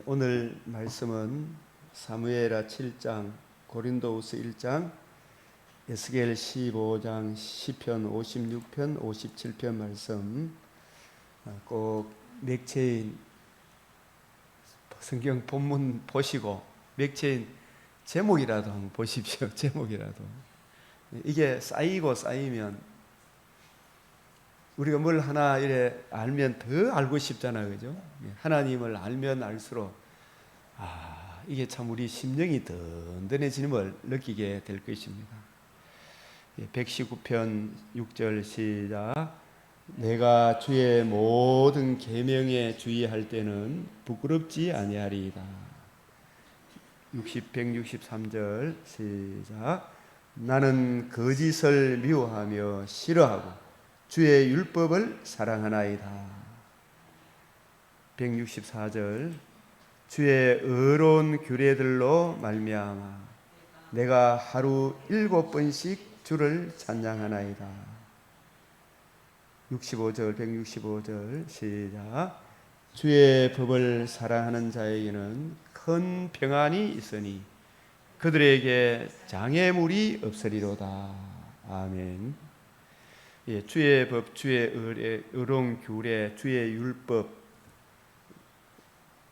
오늘 말씀은 사무엘하 7장, 고린도후서 1장, 에스겔 15장, 시편 56편, 57편 말씀 꼭 맥체인 성경 본문 보시고 맥체인 제목이라도 한번 보십시오. 제목이라도. 이게 쌓이고 쌓이면 우리가 뭘 하나 이래 알면 더 알고 싶잖아요, 그죠? 하나님을 알면 알수록 이게 참 우리 심령이 든든해지는 느끼게 될 것입니다. 119편 6절 시작. 내가 주의 모든 계명에 주의할 때는 부끄럽지 아니하리이다. 163절 시작. 나는 거짓을 미워하며 싫어하고 주의 율법을 사랑하나이다. 164절. 주의 의로운 규례들로 말미암아 내가 하루 7번씩 주를 찬양하나이다. 65절 165절 시작. 주의 법을 사랑하는 자에게는 큰 평안이 있으니 그들에게 장애물이 없으리로다. 아멘. 주의 법, 주의 의로운 규례, 주의 율법,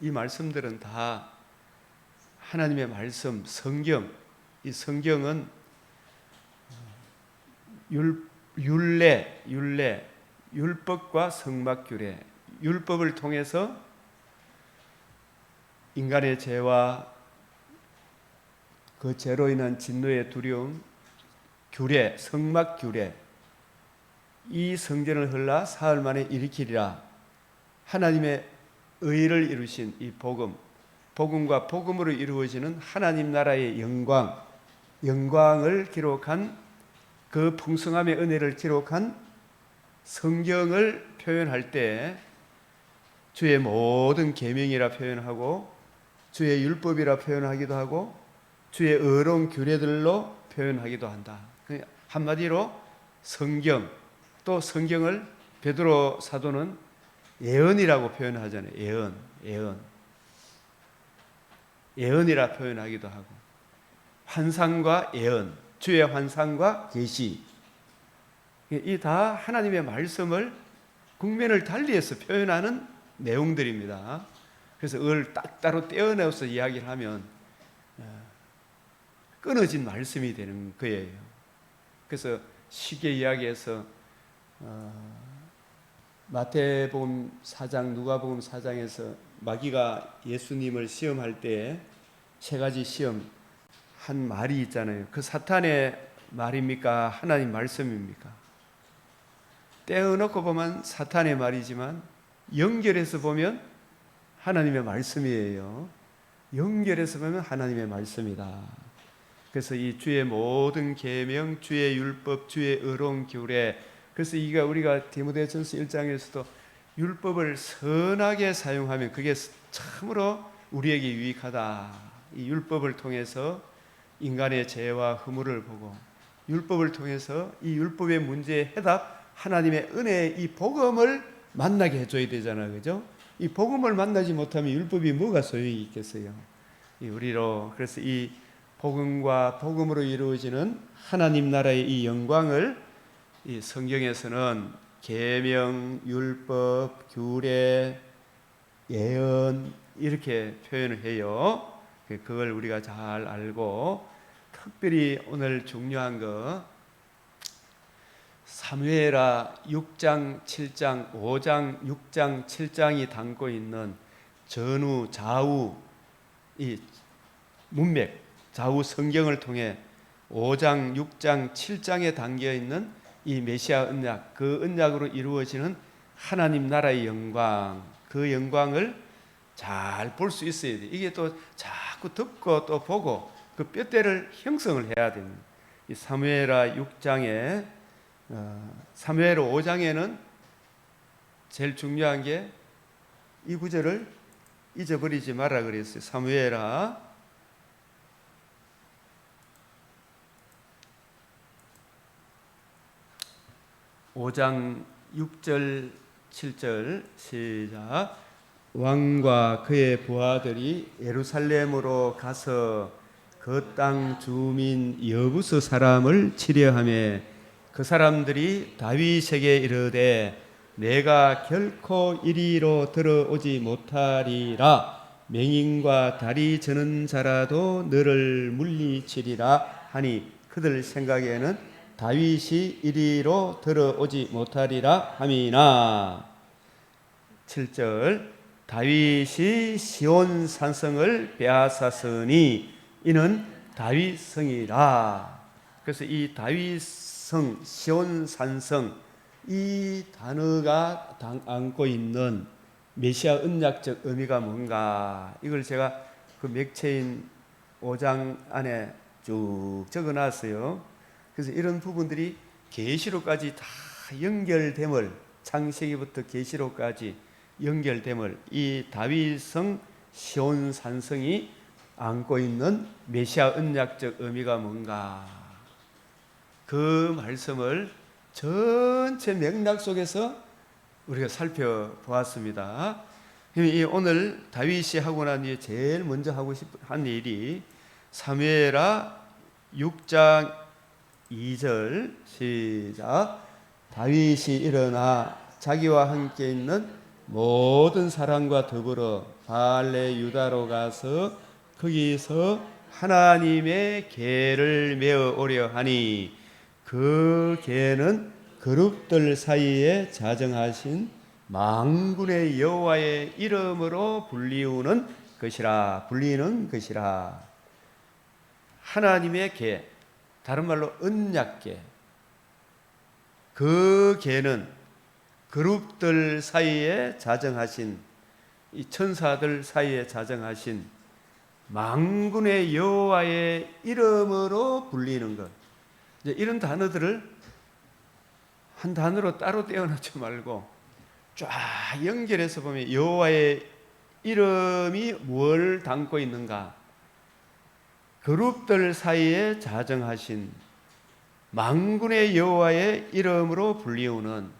이 말씀들은 다 하나님의 말씀, 성경. 이 성경은 율례, 율법과 성막규례, 율법을 통해서 인간의 죄와 그 죄로 인한 진노의 두려움, 규례, 성막규례, 이 성전을 헐라 사흘 만에 일으키리라. 하나님의 의를 이루신 이 복음, 복음과 복음으로 이루어지는 하나님 나라의 영광을 기록한 그 풍성함의 은혜를 기록한 성경을 표현할 때 주의 모든 계명이라 표현하고 주의 율법이라 표현하기도 하고 주의 의로운 규례들로 표현하기도 한다. 한마디로 성경, 또 성경을 베드로 사도는 예언이라고 표현하잖아요. 예언이라 표현하기도 하고 환상과 예언, 주의 환상과 계시, 이 다 하나님의 말씀을 국면을 달리해서 표현하는 내용들입니다. 그래서 그걸 딱 따로 떼어내서 이야기를 하면 끊어진 말씀이 되는 거예요. 그래서 쉽게 이야기해서 마태복음 4장, 누가복음 4장에서 마귀가 예수님을 시험할 때 세 가지 시험 한 말이 있잖아요. 그 사탄의 말입니까? 하나님 말씀입니까? 떼어놓고 보면 사탄의 말이지만 연결해서 보면 하나님의 말씀이에요. 연결해서 보면 하나님의 말씀이다. 그래서 이 주의 모든 계명, 주의 율법, 주의 의로운 규례, 그래서 이게 우리가 디모데전서 1장에서도 율법을 선하게 사용하면 그게 참으로 우리에게 유익하다. 이 율법을 통해서 인간의 죄와 허물을 보고 율법을 통해서 이 율법의 문제의 해답, 하나님의 은혜의 이 복음을 만나게 해줘야 되잖아요, 그죠? 이 복음을 만나지 못하면 율법이 뭐가 소용이 있겠어요? 그래서 이 복음과 복음으로 이루어지는 하나님 나라의 이 영광을 이 성경에서는 계명, 율법, 규례, 예언 이렇게 표현을 해요. 그걸 우리가 잘 알고, 특별히 오늘 중요한 거 사무엘하 6장, 7장, 5장, 6장, 7장이 담고 있는 전후, 좌우 이 문맥, 좌우 성경을 통해 5장, 6장, 7장에 담겨 있는 이 메시아 언약, 그 언약으로 이루어지는 하나님 나라의 영광, 그 영광을 잘 볼 수 있어야 돼. 이게 또 자꾸 듣고 또 보고 그 뼈대를 형성을 해야 됩니다. 이 사무엘하 6장에 사무엘하 5장에는 제일 중요한 게 이 구절을 잊어버리지 마라 그랬어요. 사무엘하 5장 6절 7절 시작. 왕과 그의 부하들이 예루살렘으로 가서 그 땅 주민 여부스 사람을 치려하며 그 사람들이 다윗에게 이르되 내가 결코 이리로 들어오지 못하리라. 맹인과 다리 저는 자라도 너를 물리치리라 하니 그들 생각에는 다윗이 이리로 들어오지 못하리라 함이나. 7절 다윗이 시온 산성을 빼앗았으니 이는 다윗성이라. 그래서 이 다윗성, 시온 산성, 이 단어가 안고 있는 메시아 언약적 의미가 뭔가, 이걸 제가 그 맥체인 5장 안에 쭉 적어놨어요. 그래서 이런 부분들이 계시록까지 다 연결됨을, 창세기부터 계시록까지 연결됨을 이 다윗성 시온 산성이 안고 있는 메시아 언약적 의미가 뭔가, 그 말씀을 전체 맥락 속에서 우리가 살펴보았습니다. 오늘 다윗이 하고 난 뒤에 제일 먼저 하고 싶은 일이 사무엘하 6장 2절 시작. 다윗이 일어나 자기와 함께 있는 모든 사람과 더불어 발레 유다로 가서 거기서 하나님의 궤를 메어 오려 하니 그 궤는 그룹들 사이에 자정하신 만군의 여호와의 이름으로 불리는 것이라. 하나님의 궤, 다른 말로 언약궤. 그 궤는 그룹들 사이에 자정하신, 이 천사들 사이에 자정하신 만군의 여호와의 이름으로 불리는 것. 이제 이런 단어들을 한 단어로 따로 떼어놓지 말고 쫙 연결해서 보면 여호와의 이름이 뭘 담고 있는가. 그룹들 사이에 자정하신 만군의 여호와의 이름으로 불리우는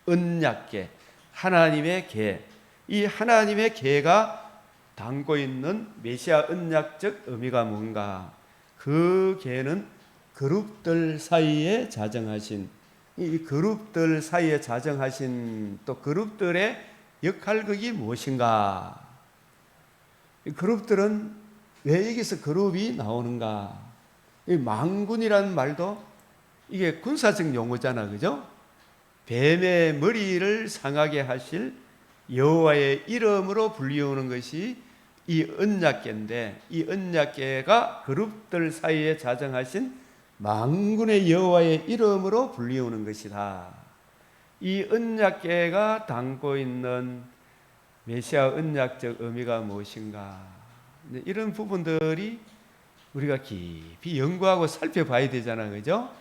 언약궤, 하나님의 궤. 이 하나님의 궤가 담고 있는 메시아 언약적 의미가 뭔가. 그 궤는 그룹들 사이에 자정하신, 이 그룹들 사이에 자정하신 또 그룹들의 역할극이 무엇인가. 이 그룹들은 왜 여기서 그룹이 나오는가. 이 망군이라는 말도 이게 군사적 용어잖아, 그죠? 뱀의 머리를 상하게 하실 여호와의 이름으로 불리우는 것이 이 언약궤인데, 이 언약궤가 그룹들 사이에 자정하신 만군의 여호와의 이름으로 불리우는 것이다. 이 언약궤가 담고 있는 메시아 언약적 의미가 무엇인가. 이런 부분들이 우리가 깊이 연구하고 살펴봐야 되잖아, 그죠?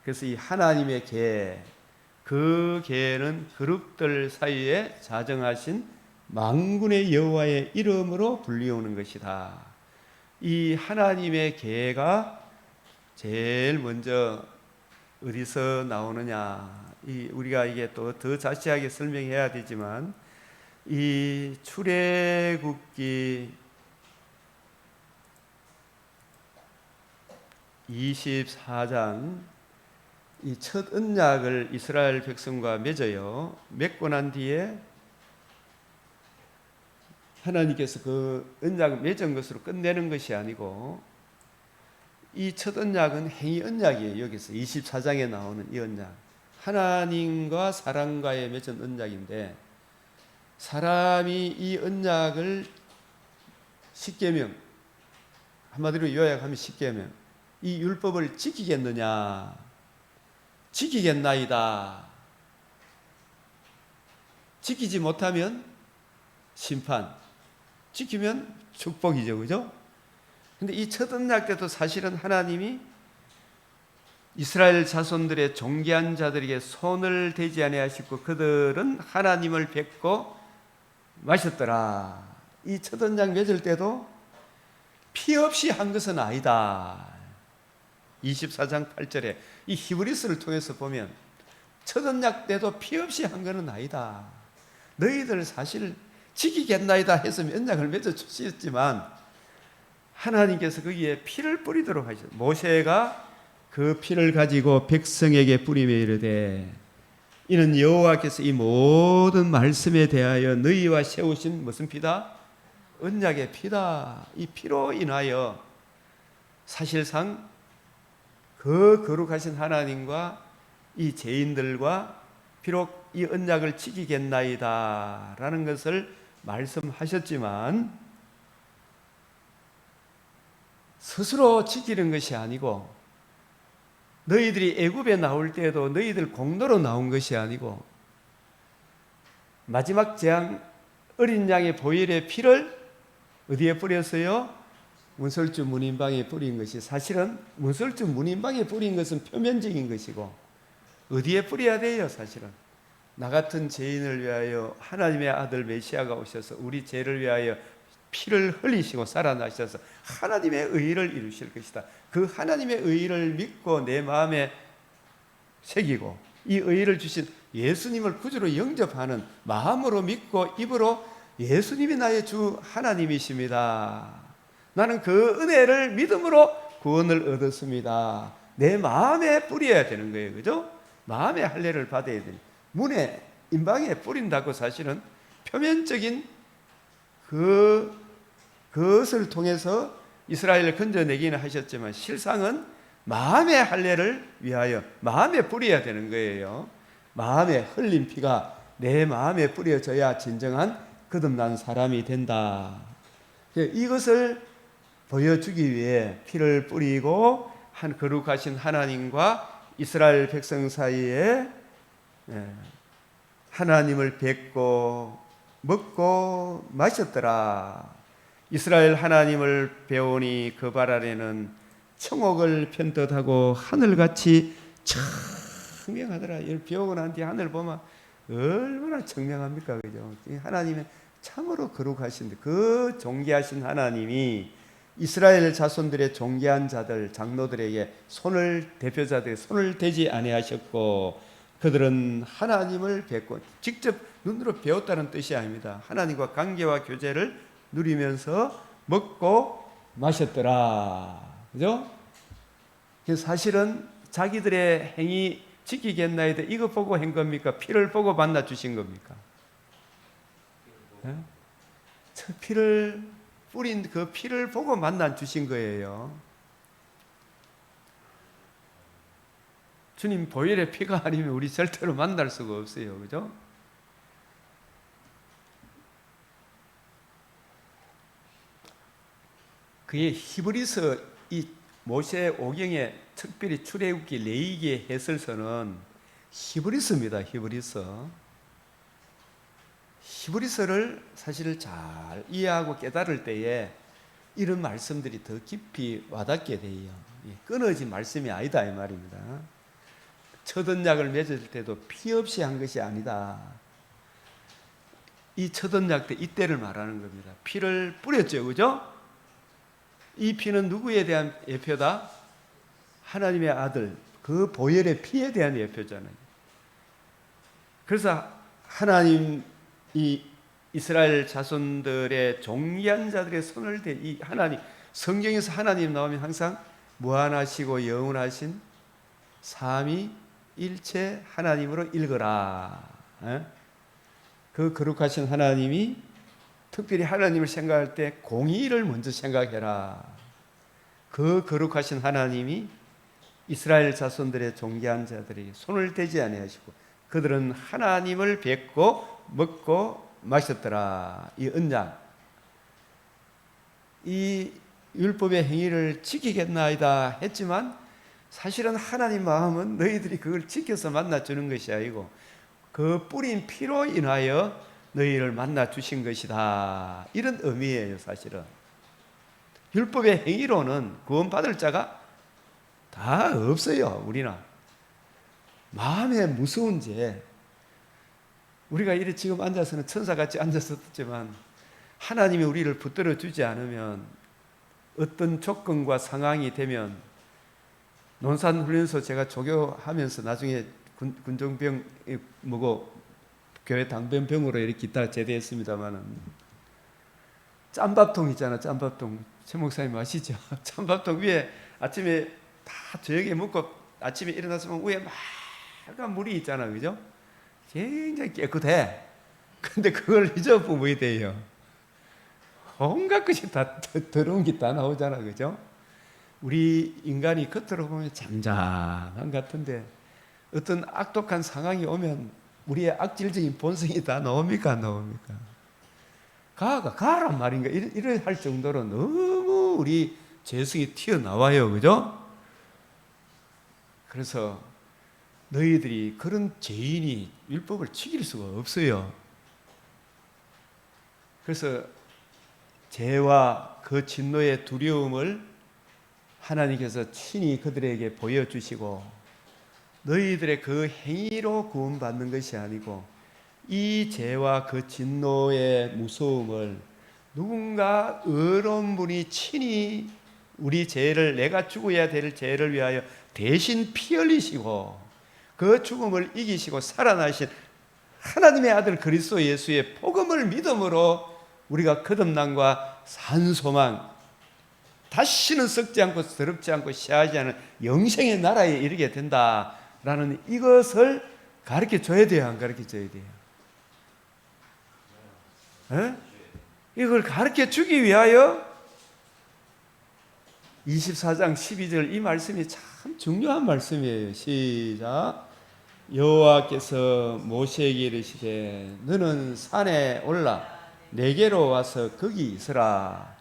그래서 이 하나님의 궤, 그 궤는 그룹들 사이에 자정하신 만군의 여호와의 이름으로 불리우는 것이다. 이 하나님의 궤가 제일 먼저 어디서 나오느냐. 우리가 이게 또 더 자세하게 설명해야 되지만, 이 출애굽기 24장 이 첫 언약을 이스라엘 백성과 맺어요. 맺고 난 뒤에 하나님께서 그 언약을 맺은 것으로 끝내는 것이 아니고, 이 첫 언약은 행위 언약이에요. 여기서 24장에 나오는 이 언약, 하나님과 사람과의 맺은 언약인데, 사람이 이 언약을 10계명, 한마디로 요약하면 10계명, 이 율법을 지키겠느냐, 지키겠나이다. 지키지 못하면 심판, 지키면 축복이죠, 그죠? 근데 이 첫 언약 때도 사실은 하나님이 이스라엘 자손들의 존귀한 자들에게 손을 대지 아니하시고 그들은 하나님을 뵙고 마셨더라. 이 첫 언약 맺을 때도 피 없이 한 것은 아니다. 24장 8절에 이 히브리서를 통해서 보면 첫 언약 때도 피 없이 한 것은 아니다. 너희들 사실 지키겠나이다 했으면 언약을 맺어 주셨지만 하나님께서 거기에 피를 뿌리도록 하셨어요. 모세가 그 피를 가지고 백성에게 뿌리며 이르되 이는 여호와께서 이 모든 말씀에 대하여 너희와 세우신 무슨 피다? 언약의 피다. 이 피로 인하여 사실상 그 거룩하신 하나님과 이 죄인들과 비록 이 언약을 지키겠나이다 라는 것을 말씀하셨지만 스스로 지키는 것이 아니고 너희들이 애굽에 나올 때에도 너희들 공로로 나온 것이 아니고 마지막 재앙 어린 양의 보혈의 피를 어디에 뿌렸어요? 문설주 문인방에 뿌린 것이 사실은 문설주 문인방에 뿌린 것은 표면적인 것이고 어디에 뿌려야 돼요? 사실은 나 같은 죄인을 위하여 하나님의 아들 메시아가 오셔서 우리 죄를 위하여 피를 흘리시고 살아나셔서 하나님의 의를 이루실 것이다. 그 하나님의 의를 믿고 내 마음에 새기고 이 의를 주신 예수님을 구주로 영접하는 마음으로 믿고 입으로 예수님이 나의 주 하나님이십니다. 나는 그 은혜를 믿음으로 구원을 얻었습니다. 내 마음에 뿌려야 되는 거예요. 그죠? 마음의 할례를 받아야 돼요. 문에 임방에 뿌린다고 사실은 표면적인 그것을 통해서 이스라엘을 건져내기는 하셨지만 실상은 마음의 할례를 위하여 마음에 뿌려야 되는 거예요. 마음에 흘린 피가 내 마음에 뿌려져야 진정한 거듭난 사람이 된다. 이것을 보여주기 위해 피를 뿌리고 한 거룩하신 하나님과 이스라엘 백성 사이에 하나님을 뵙고 먹고 마셨더라. 이스라엘 하나님을 배우니 그 발 아래는 청옥을 편듯하고 하늘같이 청명하더라. 비 오고 난 뒤에 하늘 보면 얼마나 청명합니까? 그죠? 하나님은 참으로 거룩하신데 그 존귀하신 하나님이 이스라엘 자손들의 존귀한 자들 장로들에게 대표자들에게 손을 대지 아니하셨고 그들은 하나님을 뵙고 직접 눈으로 배웠다는 뜻이 아닙니다. 하나님과 관계와 교제를 누리면서 먹고 마셨더라. 그죠? 사실은 자기들의 행위 지키겠나이다 이거 보고 한 겁니까? 피를 보고 만나 주신 겁니까? 저 피를 뿌린 그 피를 보고 만나 주신 거예요. 주님 보혈의 피가 아니면 우리 절대로 만날 수가 없어요. 그죠? 그의 히브리서 이 모세 오경에 특별히 출애굽기 레위기의 해설서는 히브리서입니다. 히브리서를 사실 잘 이해하고 깨달을 때에 이런 말씀들이 더 깊이 와닿게 돼요. 끊어진 말씀이 아니다 이 말입니다. 첫 언약을 맺을 때도 피 없이 한 것이 아니다. 이 첫 언약 때 이때를 말하는 겁니다. 피를 뿌렸죠. 그죠? 이 피는 누구에 대한 예표다? 하나님의 아들 그 보혈의 피에 대한 예표잖아요. 그래서 하나님 이 이스라엘 자손들의 존귀한 자들의 손을 대 이 하나님 성경에서 하나님 나오면 항상 무한하시고 영원하신 삼위일체 하나님으로 읽어라. 그 거룩하신 하나님이 특별히 하나님을 생각할 때 공의를 먼저 생각해라. 그 거룩하신 하나님이 이스라엘 자손들의 존귀한 자들에게 손을 대지 아니하시고 그들은 하나님을 뵙고 먹고 마셨더라. 이 언약, 이 율법의 행위를 지키겠나이다 했지만 사실은 하나님 마음은 너희들이 그걸 지켜서 만나주는 것이 아니고 그 뿌린 피로 인하여 너희를 만나 주신 것이다. 이런 의미예요. 사실은 율법의 행위로는 구원받을 자가 다 없어요. 우리는 마음에 무서운 죄, 우리가 이렇게 지금 앉아서는 천사같이 앉아서 듣지만 하나님이 우리를 붙들어 주지 않으면 어떤 조건과 상황이 되면 논산훈련소 제가 조교하면서 나중에 군종병 뭐고 교회 당변병으로 이렇게 있다가 제대했습니다만은 짬밥통 있잖아. 짬밥통. 최 목사님 아시죠? 짬밥통 위에 아침에 다 저녁에 먹고 아침에 일어났으면 위에 맑은 물이 있잖아. 그죠? 굉장히 깨끗해. 근데 그걸 잊어보면 돼요. 온갖 것이 다 더러운 게 다 나오잖아. 그죠? 우리 인간이 겉으로 보면 잠잠한 같은데 어떤 악독한 상황이 오면 우리의 악질적인 본성이 다 나옵니까? 안 나옵니까? 가란 말인가? 이래 할 정도로 너무 우리 죄성이 튀어나와요. 그죠? 그래서 너희들이 그런 죄인이 율법을 지킬 수가 없어요. 그래서 죄와 그 진노의 두려움을 하나님께서 친히 그들에게 보여주시고 너희들의 그 행위로 구원받는 것이 아니고 이 죄와 그 진노의 무서움을 누군가 의로운 분이 친히 우리 죄를 내가 죽어야 될 죄를 위하여 대신 피 흘리시고 그 죽음을 이기시고 살아나신 하나님의 아들 그리스도 예수의 복음을 믿음으로 우리가 거듭남과 산 소망 다시는 썩지 않고 더럽지 않고 시하지 않은 영생의 나라에 이르게 된다라는 이것을 가르쳐 줘야 돼요, 안 가르쳐 줘야 돼요? 에? 이걸 가르쳐 주기 위하여 24장 12절 이 말씀이 참 중요한 말씀이에요. 시작. 여호와께서 모세에게 이르시되 너는 산에 올라 내게로 와서 거기 있으라.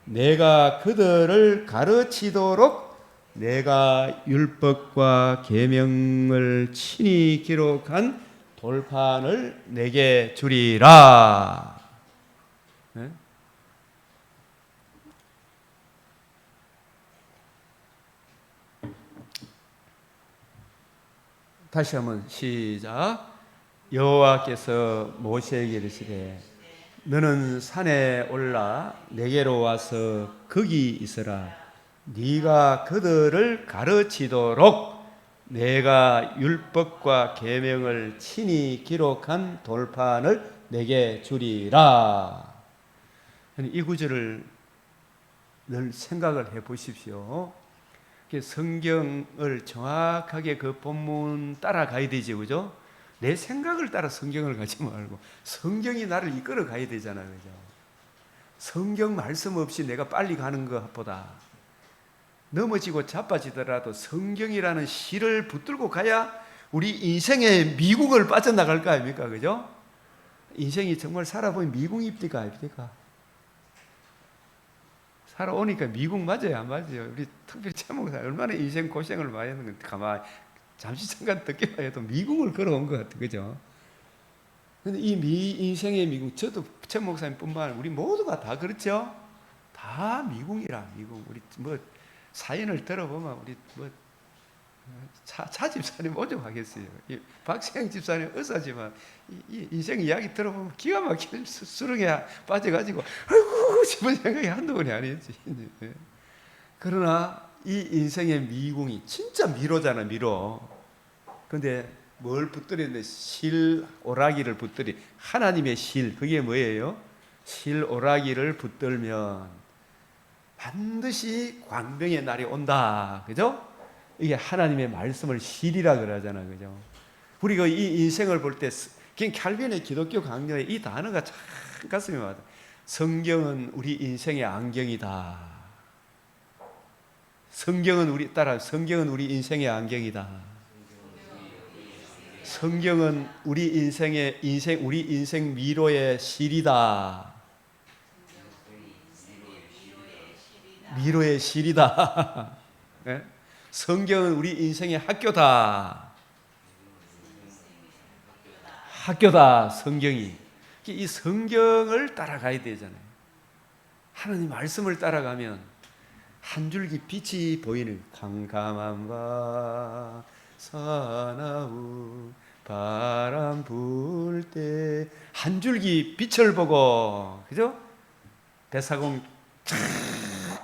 내가 그들을 가르치도록 내가 율법과 계명을 친히 기록한 돌판을 내게 주리라. 네? 다시 한번 시작. 여호와께서 모세에게 이르시되 너는 산에 올라 내게로 와서 거기 있으라. 네가 그들을 가르치도록 내가 율법과 계명을 친히 기록한 돌판을 내게 주리라. 이 구절을 늘 생각을 해 보십시오. 성경을 정확하게 그 본문 따라가야 되지, 그죠? 내 생각을 따라 성경을 가지 말고 성경이 나를 이끌어 가야 되잖아요, 그죠? 성경 말씀 없이 내가 빨리 가는 것보다 넘어지고 자빠지더라도 성경이라는 실을 붙들고 가야 우리 인생의 미궁을 빠져나갈 거 아닙니까, 그죠? 인생이 정말 살아보면 미궁입니까, 아닙니까? 살아오니까 미국 맞아요, 안 맞아요? 우리 특별히 최목사 얼마나 인생 고생을 많이 했는데 가만히 잠시 잠깐 듣기만 해도 미국을 걸어온 것 같아, 그죠? 근데 이 인생의 미국, 저도 최목사님뿐만 아니라 우리 모두가 다 그렇죠? 다 미국이라, 미국. 우리 뭐 사연을 들어보면 우리 뭐 차 집사님 오죽하겠어요. 박세영 집사님 의사지만 이 인생 이야기 들어보면 기가 막히게 수렁에 빠져가지고 아이고 싶은 생각이 한두 번이 아니었지. 그러나 이 인생의 미궁이 진짜 미로잖아, 미로. 근데 뭘 붙들였는데 실 오라기를 붙들이 하나님의 실, 그게 뭐예요? 실 오라기를 붙들면 반드시 광명의 날이 온다, 그죠? 이게 하나님의 말씀을 실이라 그러잖아, 그죠? 우리가 이 인생을 볼 때, 칼빈의 기독교 강요에 이 단어가 참 가슴에 와닿아. 성경은 우리 인생의 안경이다. 성경은 우리 인생의 안경이다. 성경은 우리 인생 미로의 실이다. 미로의 실이다. 네? 성경은 우리 인생의 학교다. 학교다, 성경이. 이 성경을 따라가야 되잖아요. 하나님 말씀을 따라가면 한 줄기 빛이 보이는 캄캄한 밤 사나운 바람 불 때 한 줄기 빛을 보고, 그죠? 대사공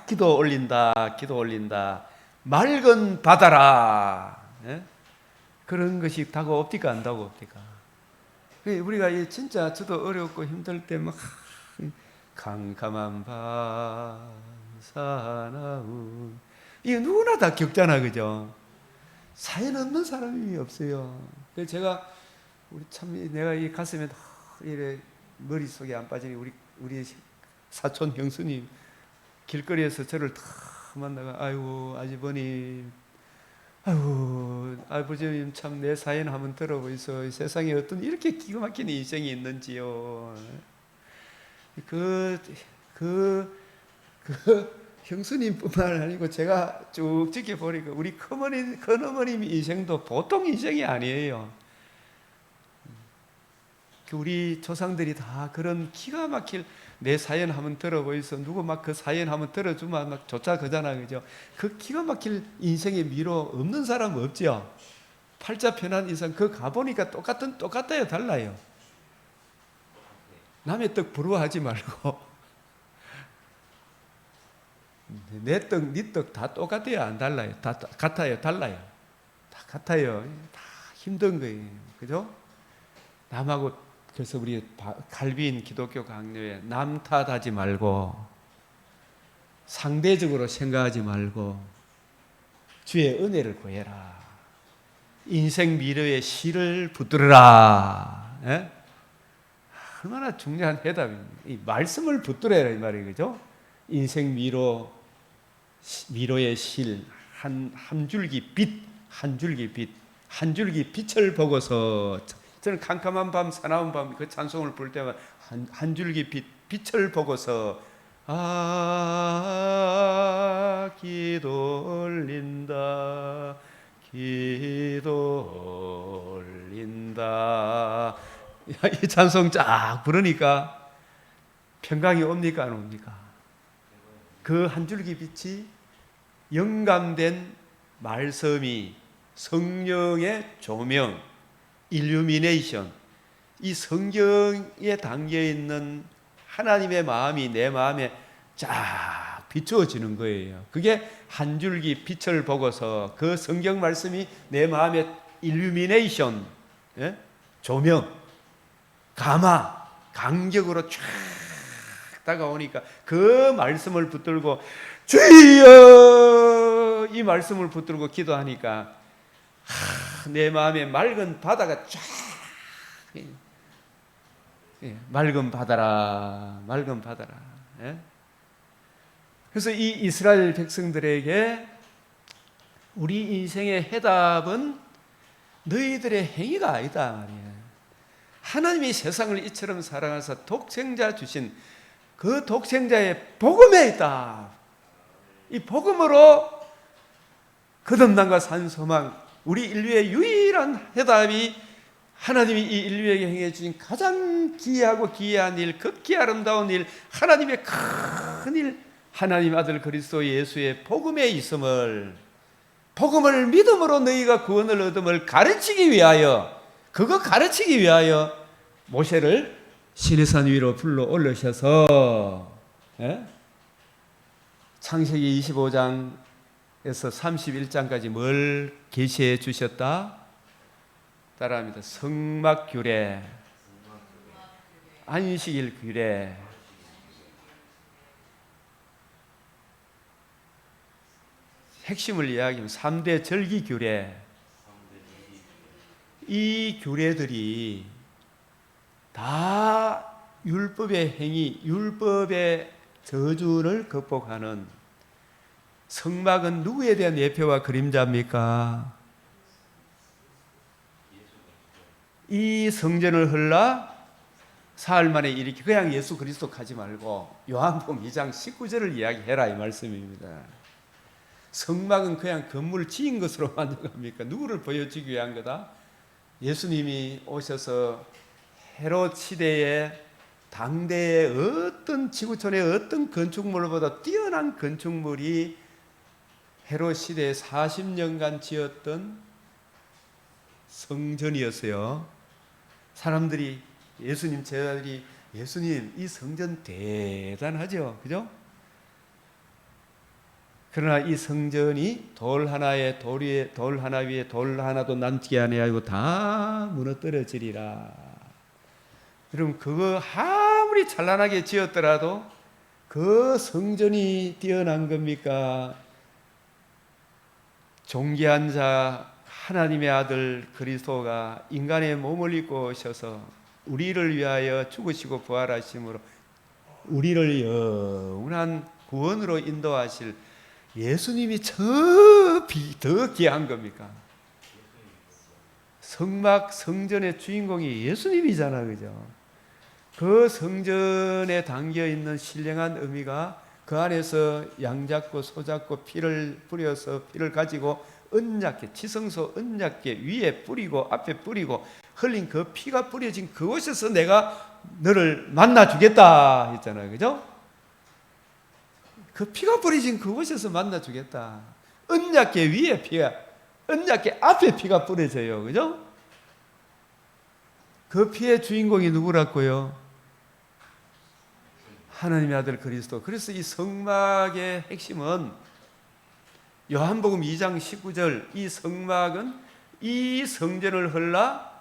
기도 올린다. 맑은 바다라. 예? 그런 것이 다가옵니까, 안 다가옵니까? 우리가 진짜 저도 어렵고 힘들 때 막 캄캄한 밤사나운 이거 누구나 다 겪잖아, 그죠? 사연 없는 사람이 없어요. 그래서 제가 우리 참 내가 이 가슴에 이래 머릿속에 안 빠지니 우리 사촌 형수님 길거리에서 저를 다 만나가 아이고 아주버님 아이고 아버지님 참 내 사연 한번 들어보이소. 세상에 어떤 이렇게 기가 막힌 인생이 있는지요. 그 형수님뿐만 아니고 제가 쭉 지켜보니까 우리 큰어머님 인생도 보통 인생이 아니에요. 우리 조상들이 다 그런 기가 막힐 내 사연 한번 들어보이소. 누구 막 그 사연 한번 들어주면 막 조차 그잖아, 그죠? 그 기가 막힐 인생의 미로 없는 사람 없죠. 팔자 편한 이상 그 가보니까 똑같아요, 달라요. 남의 떡 부러워하지 말고 내 떡, 네 떡 다 똑같아요, 안 달라요? 다 같아요, 달라요? 다 같아요. 다 힘든 거예요, 그죠? 남하고 그래서 우리 갈비인 기독교 강요에 남 탓하지 말고 상대적으로 생각하지 말고 주의 은혜를 구해라. 인생 미래의 실을 붙들어라. 예? 얼마나 중요한 해답입니다. 이 말씀을 붙들어라 이 말이에요, 그죠? 인생 미로의 실, 한 줄기 빛, 한 줄기 빛을 보고서 저는 캄캄한 밤, 사나운 밤 그 찬송을 부를 때마다 한 줄기 빛을 보고서 기도 올린다, 기도 올린다. 이 찬송 쫙 부르니까 평강이 옵니까, 안 옵니까? 그 한 줄기 빛이 영감된 말씀이 성령의 조명, 일루미네이션, 이 성경에 담겨 있는 하나님의 마음이 내 마음에 쫙 비추어지는 거예요. 그게 한 줄기 빛을 보고서 그 성경 말씀이 내 마음에 일루미네이션, 예? 조명, 간격으로 쫙 다가오니까 그 말씀을 붙들고 주여 이 말씀을 붙들고 기도하니까 내 마음에 맑은 바다가 쫙 맑은 바다라. 예? 그래서 이 이스라엘 백성들에게 우리 인생의 해답은 너희들의 행위가 아니다 말이에요. 하나님이 세상을 이처럼 사랑하사 독생자 주신 그 독생자의 복음에 있다. 이 복음으로 거듭남과 산소망, 우리 인류의 유일한 해답이 하나님이 이 인류에게 행해 주신 가장 기이하고 기이한 일, 극히 아름다운 일, 하나님의 큰 일, 하나님 아들 그리스도 예수의 복음에 있음을, 복음을 믿음으로 너희가 구원을 얻음을 가르치기 위하여, 그거 가르치기 위하여 모세를 시내산 위로 불러 올리셔서, 예? 창세기 25장에서 31장까지 뭘 계시해 주셨다? 따라합니다. 성막규례, 안식일 규례, 핵심을 이야기하면 3대 절기 규례. 이 규례들이 다 율법의 행위, 율법의 저주를 극복하는, 성막은 누구에 대한 예표와 그림자입니까? 이 성전을 헐라 사흘 만에 일으키, 그냥 예수 그리스도 가지 말고 요한복음 2장 19절을 이야기해라 이 말씀입니다. 성막은 그냥 건물 지은 것으로 만족합니까? 누구를 보여주기 위한 거다? 예수님이 오셔서 헤롯 시대에 당대의 어떤 지구촌의 어떤 건축물보다 뛰어난 건축물이 헤롯 시대에 40년간 지었던 성전이었어요. 사람들이, 예수님 제자들이, 예수님 이 성전 대단하죠, 그죠? 그러나 이 성전이 돌 하나 위에 돌 하나도 남게 아니하고 다 무너뜨려지리라. 여러분, 그거 아무리 찬란하게 지었더라도 그 성전이 뛰어난 겁니까? 존귀한 자 하나님의 아들 그리스도가 인간의 몸을 입고 오셔서 우리를 위하여 죽으시고 부활하심으로 우리를 영원한 구원으로 인도하실 예수님이 더 귀한 겁니까? 성막 성전의 주인공이 예수님이잖아, 그죠? 그 성전에 담겨 있는 신령한 의미가 그 안에서 양 잡고 소 잡고 피를 뿌려서 피를 가지고 언약궤, 지성소 언약궤 위에 뿌리고 앞에 뿌리고 흘린 그 피가 뿌려진 그곳에서 내가 너를 만나 주겠다 했잖아요, 그죠? 그 피가 뿌려진 그곳에서 만나 주겠다. 언약궤 위에 피가, 언약궤 앞에 피가 뿌려져요, 그죠? 그 피의 주인공이 누구라고요? 하나님의 아들 그리스도. 그래서 이 성막의 핵심은 요한복음 2장 19절, 이 성막은 이 성전을 헐라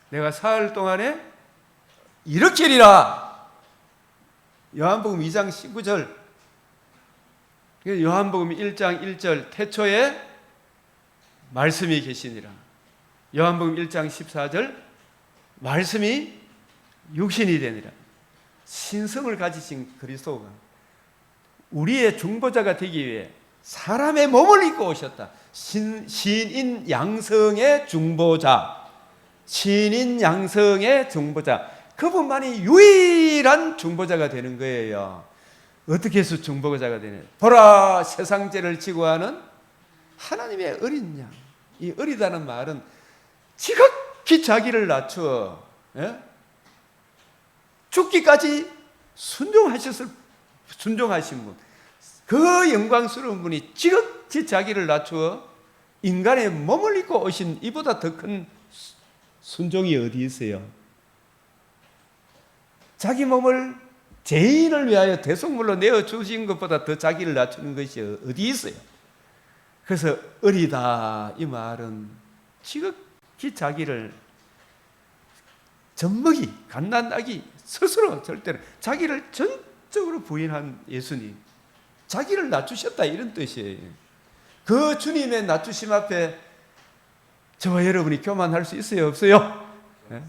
내가 사흘 동안에 일으키리라. 요한복음 2장 19절. 요한복음 1장 1절, 태초에 말씀이 계시니라. 요한복음 1장 14절, 말씀이 육신이 되니라. 신성을 가지신 그리스도가 우리의 중보자가 되기 위해 사람의 몸을 입고 오셨다. 신인 양성의 중보자, 신인 양성의 중보자, 그분만이 유일한 중보자가 되는 거예요. 어떻게 해서 중보자가 되냐? 보라, 세상 죄를 지고 하는 하나님의 어린 양. 이 어리다는 말은 지극히 자기를 낮추어 죽기까지 순종하신 분, 그 영광스러운 분이 지극히 자기를 낮추어 인간의 몸을 입고 오신 이보다 더 큰 순종이 어디 있어요? 자기 몸을 죄인을 위하여 대속물로 내어주신 것보다 더 자기를 낮추는 것이 어디 있어요? 그래서 어리다 이 말은 지극히 자기를 젖먹이, 갓난아기 스스로 절대로 자기를 전적으로 부인한 예수님, 자기를 낮추셨다 이런 뜻이에요. 그 주님의 낮추심 앞에 저와 여러분이 교만할 수 있어요, 없어요? 네?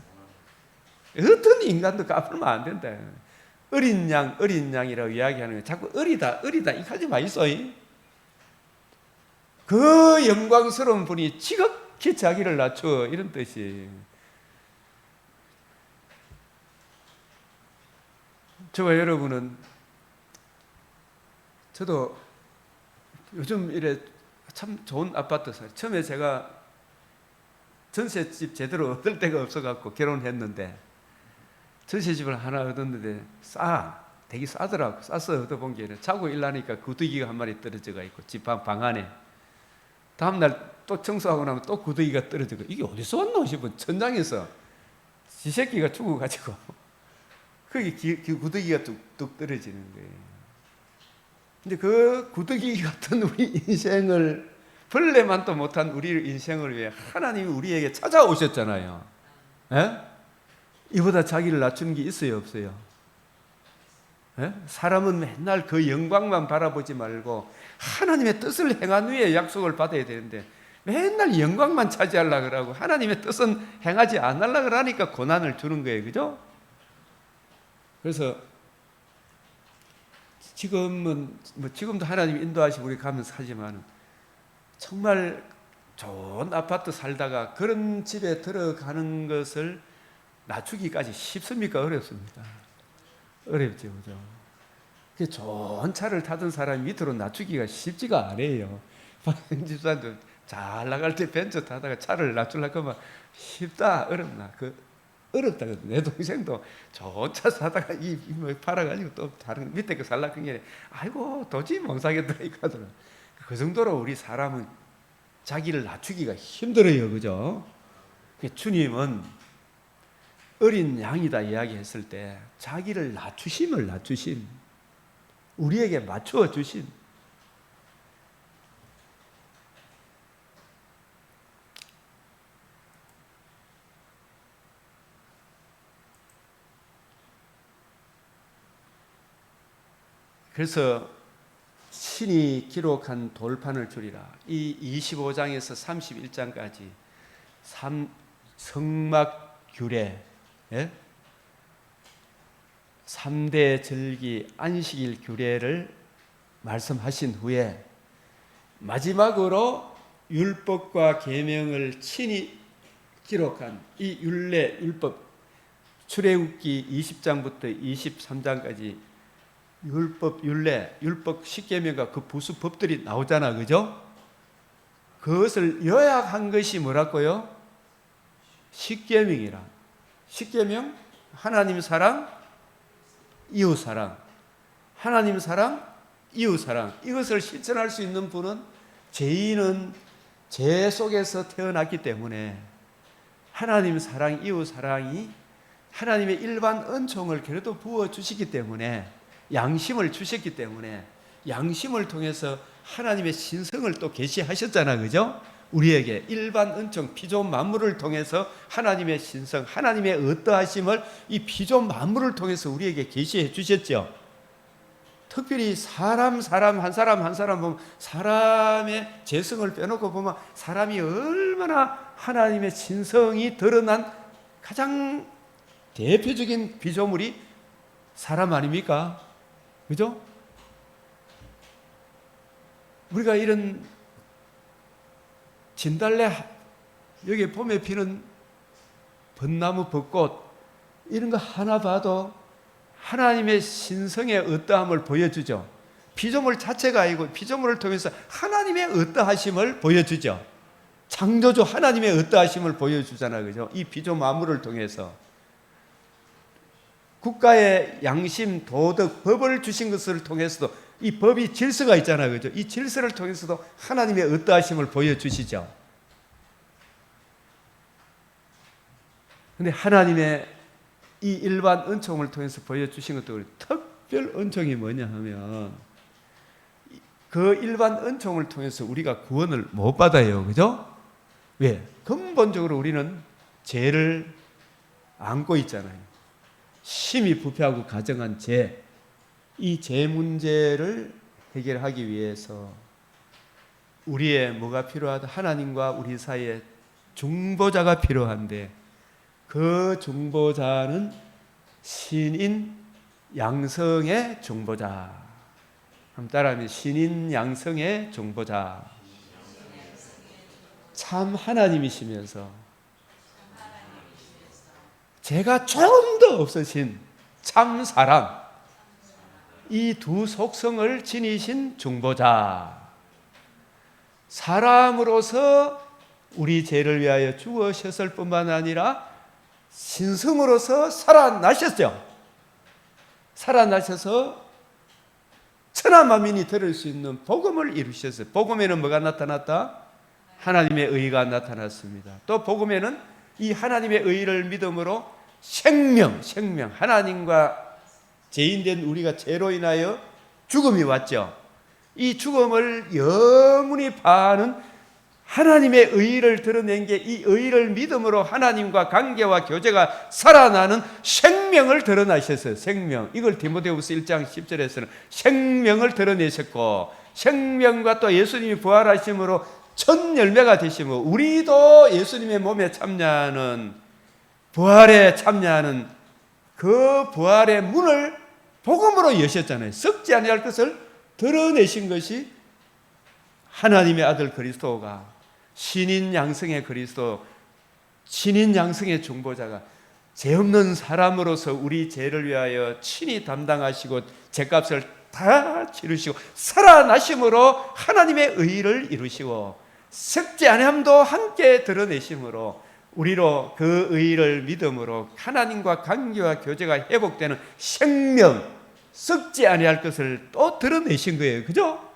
어떤 인간도 까불면 안 된다. 어린 양이라고 이야기하는 거 자꾸 어리다 이거 하지 마이소. 그 영광스러운 분이 지극히 자기를 낮추어 이런 뜻이에요. 저와 여러분은, 저도 요즘 이래 참 좋은 아파트 살. 처음에 제가 전셋집 제대로 얻을 데가 없어갖고 결혼했는데 전셋집을 하나 얻었는데 되게 싸더라고. 싸서 얻어본 게 아니라 자고 일어나니까 구더기가 한 마리 떨어져가 있고 집 방 안에. 다음날 또 청소하고 나면 또 구더기가 떨어지고 이게 어디서 왔나 싶은 천장에서 지 새끼가 죽어가지고 거기 구더기가 뚝뚝 떨어지는 거예요. 근데 그 구더기 같은 우리 인생을, 벌레만도 못한 우리 인생을 위해 하나님이 우리에게 찾아오셨잖아요. 에? 이보다 자기를 낮추는 게 있어요, 없어요? 에? 사람은 맨날 그 영광만 바라보지 말고 하나님의 뜻을 행한 후에 약속을 받아야 되는데 맨날 영광만 차지하려고 그러고 하나님의 뜻은 행하지 않으려고 그러니까 고난을 주는 거예요, 그죠? 그래서 지금도 하나님 인도하시고 우리 가면서 하지만 정말 좋은 아파트 살다가 그런 집에 들어가는 것을 낮추기까지 쉽습니까? 어렵습니까? 어렵죠, 그죠? 좋은 차를 타던 사람이 밑으로 낮추기가 쉽지가 않아요. 집사님도 잘 나갈 때 벤츠 타다가 차를 낮추려고 하면 쉽다, 어렵나? 어렵다. 내 동생도 좋은 차 사다가 팔아가지고 또 다른 밑에 거 살라고 한 게 아이고 도저히 못 사겠다 이거 하더라고요. 그 정도로 우리 사람은 자기를 낮추기가 힘들어요, 그죠? 주님은 어린 양이다 이야기했을 때 자기를 낮추심, 우리에게 맞추어 주심. 그래서 신이 기록한 돌판을 주리라. 이 25장에서 31장까지 성막규례, 예? 3대 절기 안식일 규례를 말씀하신 후에 마지막으로 율법과 계명을 친히 기록한 이 율법, 출애굽기 20장부터 23장까지 율법, 율법 10계명과 그 부수 법들이 나오잖아, 그죠? 그것을 요약한 것이 뭐라고요? 10계명이라. 10계명, 하나님 사랑, 이웃 사랑, 하나님 사랑, 이웃 사랑. 이것을 실천할 수 있는 분은 죄인은 죄 속에서 태어났기 때문에 하나님 사랑, 이웃 사랑이 하나님의 일반 은총을 그래도 부어 주시기 때문에, 양심을 주셨기 때문에 양심을 통해서 하나님의 신성을 또 계시하셨잖아, 그죠? 우리에게 일반 은총, 피조물 만물을 통해서 하나님의 신성, 하나님의 어떠하심을 이 피조물 만물을 통해서 우리에게 계시해 주셨죠. 특별히 한 사람 보면 사람의 재성을 빼놓고 보면 사람이 얼마나 하나님의 신성이 드러난 가장 대표적인 피조물이 사람 아닙니까? 그죠? 우리가 이런 진달래, 여기 봄에 피는 벚나무, 벚꽃, 이런 거 하나 봐도 하나님의 신성의 어떠함을 보여주죠. 피조물 자체가 아니고 피조물을 통해서 하나님의 어떠하심을 보여주죠. 창조주 하나님의 어떠하심을 보여주잖아요, 그죠? 이 피조물 만물을 통해서 국가의 양심, 도덕, 법을 주신 것을 통해서도 이 법이 질서가 있잖아요, 그죠? 이 질서를 통해서도 하나님의 어떠하심을 보여주시죠. 근데 하나님의 이 일반 은총을 통해서 보여주신 것도 특별 은총이 뭐냐 하면 그 일반 은총을 통해서 우리가 구원을 못 받아요, 그죠? 왜? 근본적으로 우리는 죄를 안고 있잖아요. 심히 부패하고 가정한 죄, 이 죄 문제를 해결하기 위해서 우리의 뭐가 필요하다? 하나님과 우리 사이에 중보자가 필요한데, 그 중보자는 신인 양성의 중보자. 한번 따라하면 신인 양성의 중보자. 참 하나님이시면서 죄가 조금도 없으신 참 사람, 이 두 속성을 지니신 중보자. 사람으로서 우리 죄를 위하여 죽으셨을 뿐만 아니라 신성으로서 살아나셨죠. 살아나셔서 천하만민이 들을 수 있는 복음을 이루셨어요. 복음에는 뭐가 나타났다? 하나님의 의가 나타났습니다. 또 복음에는 이 하나님의 의를 믿음으로 생명, 하나님과 죄인된 우리가 죄로 인하여 죽음이 왔죠. 이 죽음을 영원히 파하는 하나님의 의를 드러낸 게 이 의를 믿음으로 하나님과 관계와 교제가 살아나는 생명을 드러나셨어요. 생명. 이걸 디모데후서 1장 10절에서는 생명을 드러내셨고, 생명과 또 예수님이 부활하심으로 첫 열매가 되시고, 우리도 예수님의 몸에 참여하는, 부활에 참여하는 그 부활의 문을 복음으로 여셨잖아요. 썩지 아니할 것을 드러내신 것이 하나님의 아들 그리스도가, 신인 양성의 그리스도, 신인 양성의 중보자가 죄 없는 사람으로서 우리 죄를 위하여 친히 담당하시고 죄값을 다 치르시고 살아나심으로 하나님의 의를 이루시고 썩지 아니함도 함께 드러내심으로 우리로 그 의를 믿음으로 하나님과 관계와 교제가 회복되는 생명, 썩지 아니할 것을 또 드러내신 거예요. 그죠?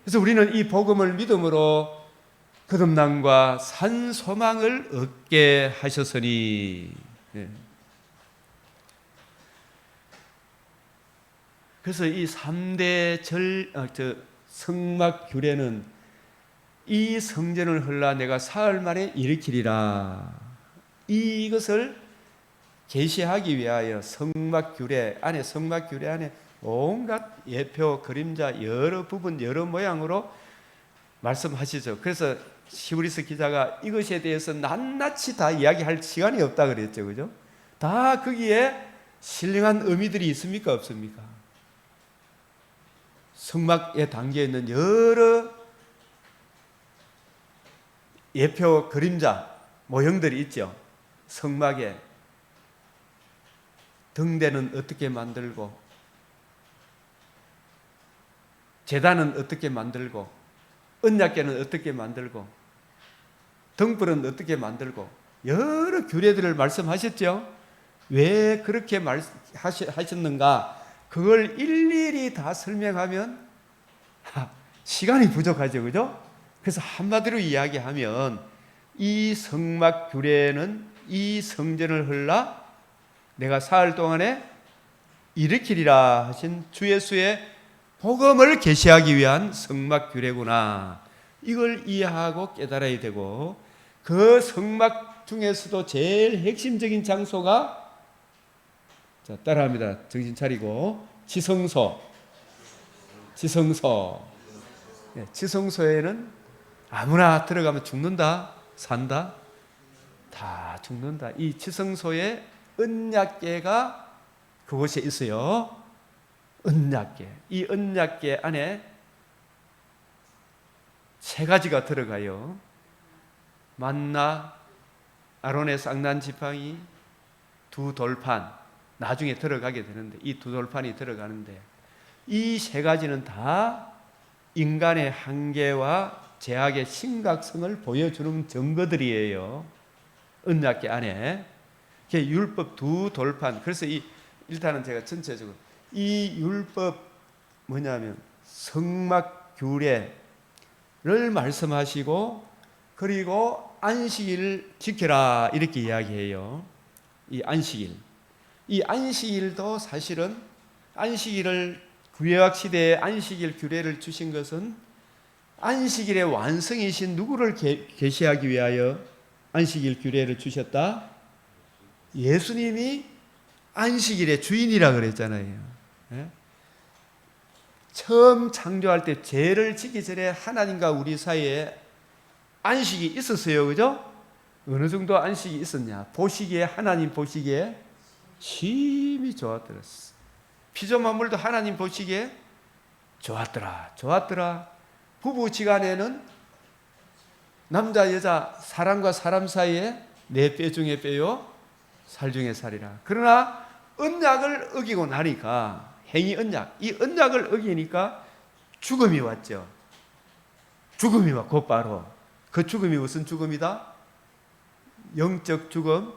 그래서 우리는 이 복음을 믿음으로 거듭남과 산 소망을 얻게 하셨으니. 그래서 이 3대 성막 규례는 이 성전을 헐라 내가 사흘 만에 일으키리라. 이것을 계시하기 위하여 성막 규례 안에 온갖 예표, 그림자, 여러 부분, 여러 모양으로 말씀하시죠. 그래서 히브리서 기자가 이것에 대해서 낱낱이 다 이야기할 시간이 없다 그랬죠. 그죠? 다 거기에 신령한 의미들이 있습니까? 없습니까? 성막에 담겨 있는 여러 예표, 그림자, 모형들이 있죠. 성막에 등대는 어떻게 만들고, 제단은 어떻게 만들고, 언약궤는 어떻게 만들고, 등불은 어떻게 만들고, 여러 규례들을 말씀하셨죠. 왜 그렇게 하셨는가? 그걸 일일이 다 설명하면 시간이 부족하죠. 그죠? 그래서 한마디로 이야기하면 이 성막 규례는 이 성전을 헐라 내가 사흘 동안에 일으키리라 하신 주 예수의 복음을 계시하기 위한 성막 규례구나. 이걸 이해하고 깨달아야 되고, 그 성막 중에서도 제일 핵심적인 장소가, 자, 따라합니다. 정신 차리고. 지성소. 네, 지성소에는 아무나 들어가면 죽는다, 산다, 다 죽는다. 이 지성소에 언약궤가 그곳에 있어요. 언약궤. 이 언약궤 안에 세 가지가 들어가요. 만나, 아론의 쌍난 지팡이, 두 돌판, 나중에 들어가게 되는데, 이 두 돌판이 들어가는데, 이 세 가지는 다 인간의 한계와 제약의 심각성을 보여주는 증거들이에요. 언약궤 안에 율법 두 돌판. 그래서 일단은 제가 전체적으로 이 율법 뭐냐면 성막 규례를 말씀하시고, 그리고 안식일 지켜라 이렇게 이야기해요. 이 안식일도 사실은 안식일을 구약 시대에 안식일 규례를 주신 것은 안식일의 완성이신 누구를 계시하기 위하여 안식일 규례를 주셨다? 예수님이 안식일의 주인이라 그랬잖아요. 예? 처음 창조할 때 죄를 지기 전에 하나님과 우리 사이에 안식이 있었어요. 그죠? 어느 정도 안식이 있었냐? 보시기에, 하나님 보시기에 심히 좋았더라. 피조만물도 하나님 보시기에 좋았더라. 부부지간에는 남자 여자 사람과 사람 사이에 내 뼈 중에 뼈요 살 중에 살이라. 그러나 언약을 어기고 나니까, 행위 언약, 이 언약을 어기니까 죽음이 왔죠. 죽음이 와, 곧바로. 그 죽음이 무슨 죽음이다? 영적 죽음,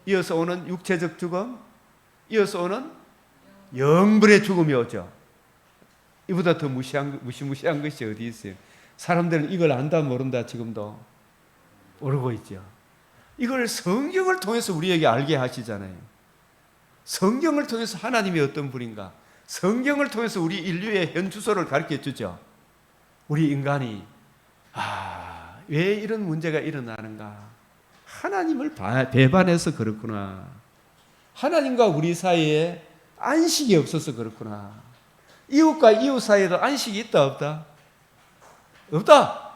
이어서 오는 육체적 죽음, 이어서 오는 영불의 죽음이 오죠. 이보다 더 무시무시한 것이 어디 있어요? 사람들은 이걸 안다 모른다 지금도 모르고 있죠. 이걸 성경을 통해서 우리에게 알게 하시잖아요. 성경을 통해서 하나님이 어떤 분인가, 성경을 통해서 우리 인류의 현 주소를 가르쳐 주죠. 우리 인간이 왜 이런 문제가 일어나는가? 하나님을 배반해서 그렇구나. 하나님과 우리 사이에 안식이 없어서 그렇구나. 이웃과 이웃 사이에도 안식이 있다 없다? 없다.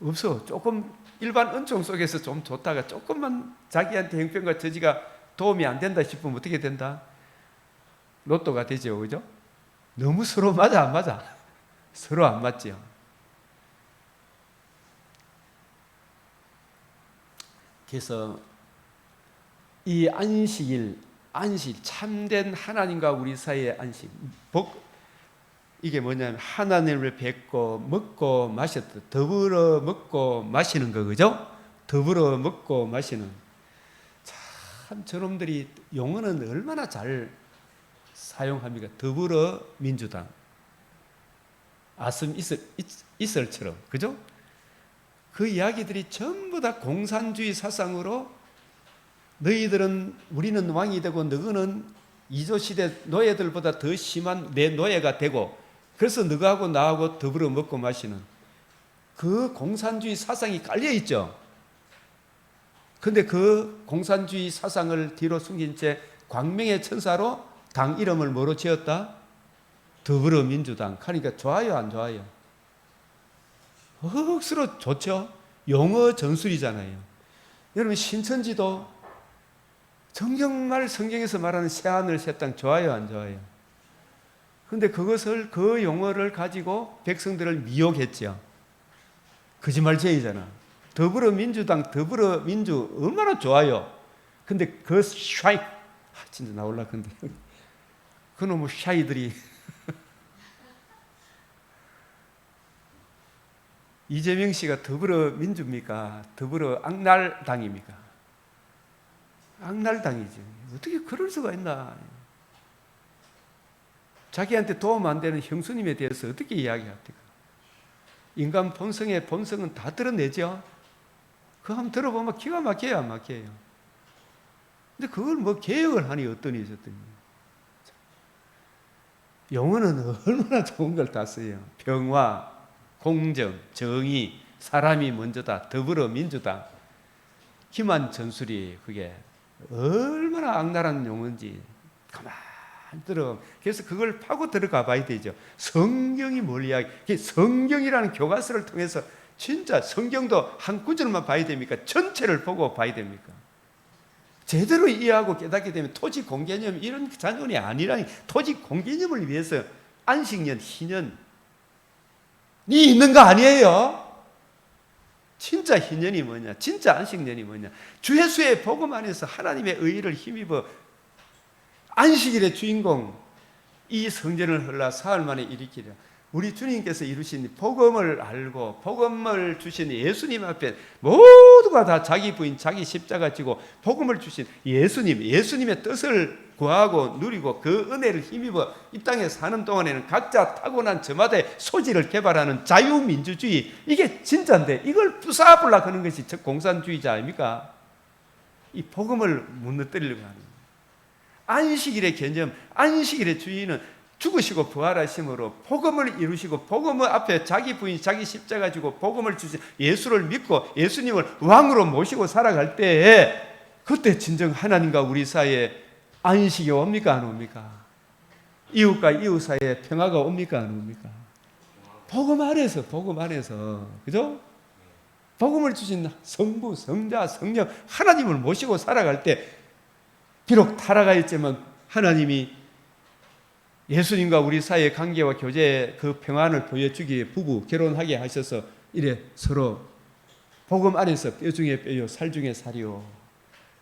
없어. 조금 일반 은총 속에서 좀 좋다가 조금만 자기한테 형편과 처지가 도움이 안 된다 싶으면 어떻게 된다? 로또가 되죠. 그죠? 너무 서로 맞아 안 맞아? 서로 안 맞죠. 그래서 이 안식, 참된 하나님과 우리 사이의 안식, 이게 뭐냐면 하나님을 뵙고 먹고 마셨다. 더불어 먹고 마시는 거, 그죠? 더불어 먹고 마시는. 참 저놈들이 용어는 얼마나 잘 사용합니까? 더불어 민주당, 아슴 이슬처럼, 그죠? 그 이야기들이 전부 다 공산주의 사상으로, 너희들은 우리는 왕이 되고 너희는 이조시대 노예들보다 더 심한 내 노예가 되고, 그래서 너하고 나하고 더불어 먹고 마시는 그 공산주의 사상이 깔려있죠. 그런데 그 공산주의 사상을 뒤로 숨긴 채 광명의 천사로 당 이름을 뭐로 지었다? 더불어민주당. 그러니까 좋아요, 안 좋아요? 억수로 좋죠? 용어 전술이잖아요. 여러분, 신천지도 정말 성경에서 말하는 새하늘 새땅 좋아요, 안 좋아요? 근데 그것을, 그 용어를 가지고 백성들을 미혹했죠. 거짓말쟁이잖아. 더불어민주당, 더불어민주 얼마나 좋아요. 근데 그 샤이, 진짜 나올라 근데 그놈의 샤이들이 이재명 씨가 더불어민주입니까? 더불어 악랄당입니까? 악랄당이죠. 어떻게 그럴 수가 있나? 자기한테 도움 안 되는 형수님에 대해서 어떻게 이야기합니까? 인간 본성의 본성은 다 드러내죠. 그거 한번 들어보면 기가 막혀요, 안 막혀요? 근데 그걸 뭐 개혁을 하니 어떠니 저더니. 용어는 얼마나 좋은 걸 다 써요. 평화, 공정, 정의, 사람이 먼저다, 더불어민주당. 기만 전술이 그게 얼마나 악랄한 용어인지 가만히 들어. 그래서 그걸 파고 들어가 봐야 되죠. 성경이 뭘 이야기? 성경이라는 교과서를 통해서 진짜 성경도 한 구절만 봐야 됩니까? 전체를 보고 봐야 됩니까? 제대로 이해하고 깨닫게 되면 토지 공개념 이런 잔존이 아니라니. 토지 공개념을 위해서 안식년, 희년이 있는 거 아니에요? 진짜 희년이 뭐냐? 진짜 안식년이 뭐냐? 주 예수의 복음 안에서 하나님의 의의를 힘입어 안식일의 주인공 이 성전을 헐라 사흘 만에 일으키려. 우리 주님께서 이루신 복음을 알고 복음을 주신 예수님 앞에 모두가 다 자기 부인 자기 십자가 지고 복음을 주신 예수님의 뜻을 구하고 누리고 그 은혜를 힘입어 이 땅에 사는 동안에는 각자 타고난 저마다의 소질을 개발하는 자유민주주의, 이게 진짜인데 이걸 부사불락 하는 것이 공산주의자 아닙니까? 이 복음을 무너뜨리려고 하는 거예요. 안식일의 개념, 안식일의 주인은 죽으시고 부활하심으로 복음을 이루시고 복음을 앞에 자기 부인 자기 십자가 지고 복음을 주신 예수를 믿고 예수님을 왕으로 모시고 살아갈 때에 그때 진정 하나님과 우리 사이에 안식이 옵니까 안 옵니까? 이웃과 이웃 사이에 평화가 옵니까 안 옵니까? 복음 안에서 그죠? 복음을 주신 성부, 성자, 성령 하나님을 모시고 살아갈 때 비록 타락하 있지만 하나님이 예수님과 우리 사이의 관계와 교제의 그 평안을 보여주기에 부부 결혼하게 하셔서 이래 서로 복음 안에서 뼈 중에 뼈요 살 중에 살이요.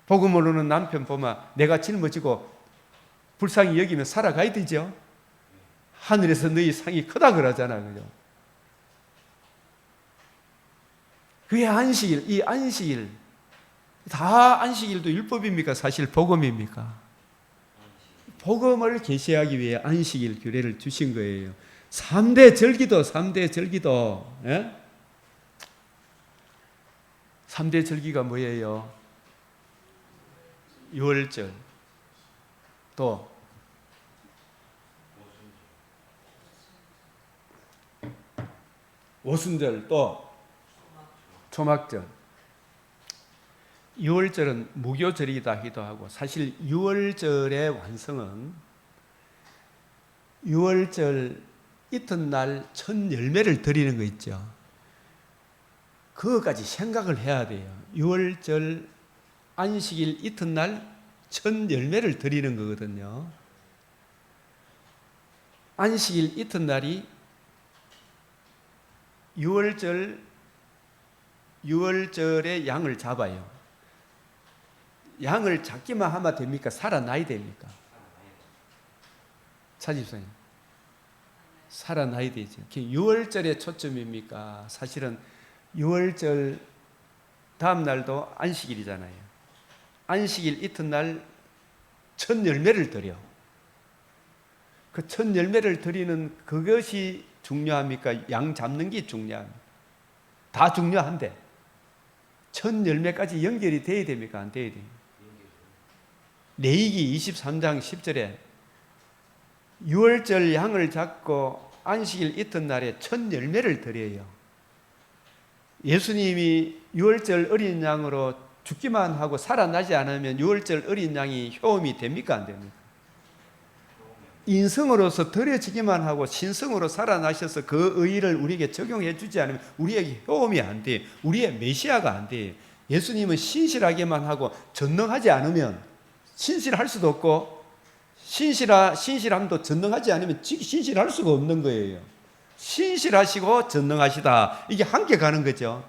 복음으로는 남편 보면 내가 짊어지고 불쌍히 여기며 살아가야 되죠. 하늘에서 너희 상이 크다 그러잖아, 그죠? 그게 안식일, 이 안식일 다 안식일도 율법입니까? 사실 복음입니까? 복음을 계시하기 위해 안식일 규례를 주신 거예요. 3대 절기도 예? 3대 절기가 뭐예요? 유월절, 또 오순절, 또 초막절. 유월절은 무교절이다 하기도 하고, 사실 유월절의 완성은 유월절 이튿날 첫 열매를 드리는 거 있죠. 그거까지 생각을 해야 돼요. 유월절 안식일 이튿날 첫 열매를 드리는 거거든요. 안식일 이튿날이 유월절의 양을 잡아요. 양을 잡기만 하면 됩니까? 살아나야 됩니까? 차집사님, 살아나야 되죠. 유월절의 초점입니까? 사실은 유월절 다음 날도 안식일이잖아요. 안식일 이튿날 첫 열매를 드려. 그 첫 열매를 드리는 그것이 중요합니까? 양 잡는 게 중요합니까? 다 중요한데 첫 열매까지 연결이 돼야 됩니까? 안 돼야 됩니까? 레위기 23장 10절에 유월절 양을 잡고 안식일 이튿날에 첫 열매를 드려요. 예수님이 유월절 어린 양으로 죽기만 하고 살아나지 않으면 유월절 어린 양이 효험이 됩니까? 안 됩니까? 인성으로서 드려지기만 하고 신성으로 살아나셔서 그 의의를 우리에게 적용해 주지 않으면 우리에게 효험이 안 돼. 우리의 메시아가 안 돼. 예수님은 신실하게만 하고 전능하지 않으면 신실할 수도 없고 신실함도 전능하지 않으면 신실할 수가 없는 거예요. 신실하시고 전능하시다. 이게 함께 가는 거죠.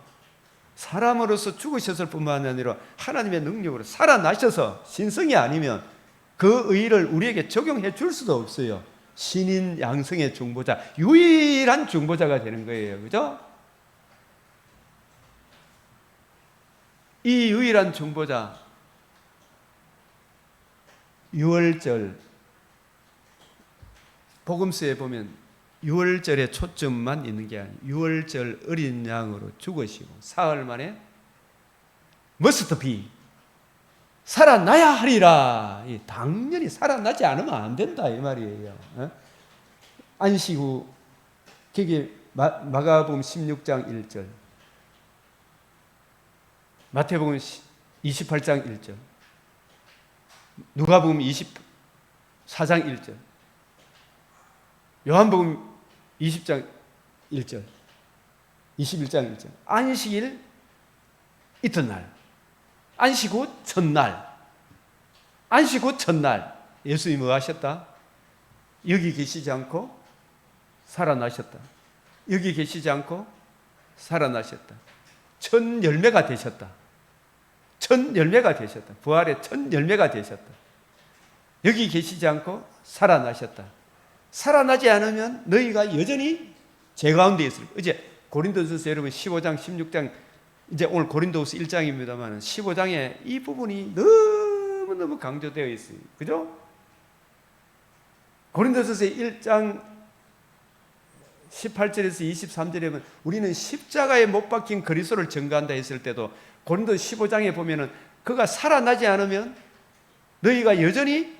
사람으로서 죽으셨을 뿐만 아니라 하나님의 능력으로 살아나셔서 신성이 아니면 그 의의를 우리에게 적용해 줄 수도 없어요. 신인 양성의 중보자, 유일한 중보자가 되는 거예요. 그죠? 이 유일한 중보자, 유월절, 복음서에 보면 유월절에 초점만 있는 게 아니에요. 유월절 어린 양으로 죽으시고 사흘 만에 must be 살아나야 하리라. 당연히 살아나지 않으면 안 된다 이 말이에요. 안식 후 거기 마가복음 16장 1절, 마태복음 28장 1절, 누가복음 24장 1절, 요한복음 20장 1절, 21장 1절. 안식일 이튿날, 안식 후 첫날, 안식 후 첫날 예수님이 뭐 하셨다? 여기 계시지 않고 살아나셨다. 여기 계시지 않고 살아나셨다. 첫 열매가 되셨다. 첫 열매가 되셨다. 부활의 첫 열매가 되셨다. 여기 계시지 않고 살아나셨다. 살아나지 않으면 너희가 여전히 제 가운데 있을 거예요. 이제 고린도전서 여러분 15장 16장, 이제 오늘 고린도후서 1장입니다만 15장에 이 부분이 너무너무 강조되어 있어요. 그죠? 고린도전서 1장 18절에서 23절에 보면 우리는 십자가에 못 박힌 그리스도를 증거한다 했을 때도 고린도 15장에 보면은 그가 살아나지 않으면 너희가 여전히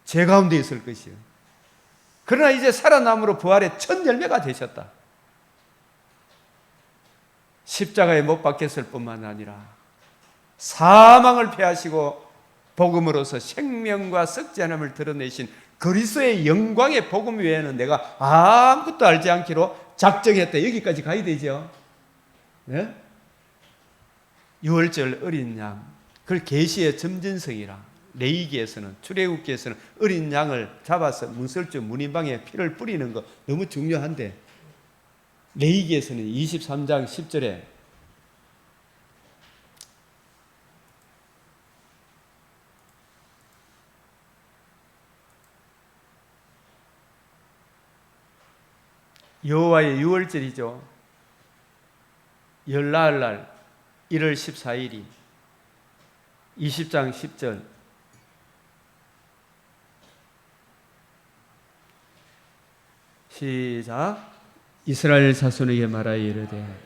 제 가운데 있을 것이요. 그러나 이제 살아남으로 부활의 첫 열매가 되셨다. 십자가에 못 박혔을 뿐만 아니라 사망을 패하시고 복음으로서 생명과 썩지 않음을 드러내신 그리스도의 영광의 복음 외에는 내가 아무것도 알지 않기로 작정했다. 여기까지 가야 되죠. 네? 유월절 어린 양, 그걸 계시의 점진성이라. 레위기에서는, 출애굽기에서는 어린 양을 잡아서 문설주 문인방에 피를 뿌리는 거 너무 중요한데, 레위기에서는 23장 10절에 여호와의 유월절이죠. 열나흘날 1월 14일이 20장 10절, 시작. 이스라엘 자손에게 말하여 이르되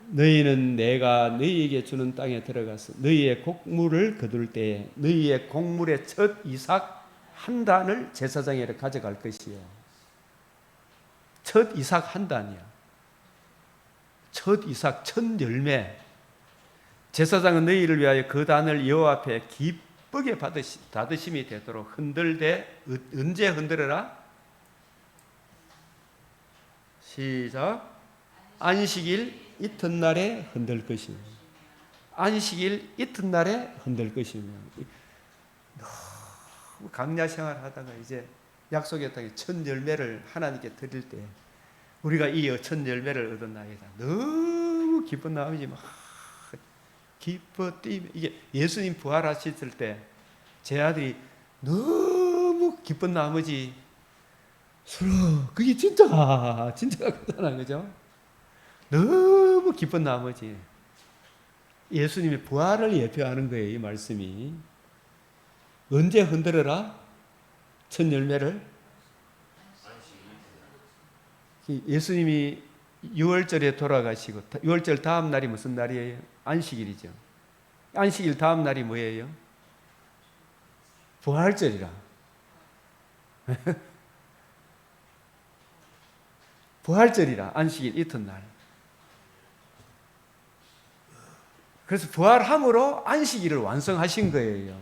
너희는 내가 너희에게 주는 땅에 들어가서 너희의 곡물을 거둘 때에 너희의 곡물의 첫 이삭 한 단을 제사장에 가져갈 것이요. 첫 이삭 한 단이야. 첫 이삭, 첫 열매. 제사장은 너희를 위하여 그 단을 여호와 앞에 기쁘게 받으심이 되도록 흔들되, 언제 흔들어라? 시작. 안식일 이튿날에 흔들 것이며, 안식일 이튿날에 흔들 것이며. 너무 강야 생활 하다가 이제 약속의 땅에 첫 열매를 하나님께 드릴 때 우리가 이 첫 열매를 얻었나이다. 너무 기쁜 마음이지. 막 기뻐 뛰며. 이게 예수님 부활하셨을 때 제 아들이 너무 기쁜 나머지 서로 그게 진짜가 그렇잖아. 그죠? 너무 기쁜 나머지 예수님의 부활을 예표하는 거예요. 이 말씀이. 언제 흔들어라? 첫 열매를. 예수님이 6월절에 돌아가시고 6월절 다음 날이 무슨 날이에요? 안식일이죠. 안식일 다음 날이 뭐예요? 부활절이라. 부활절이라. 안식일 이튿날. 그래서 부활함으로 안식일을 완성하신 거예요.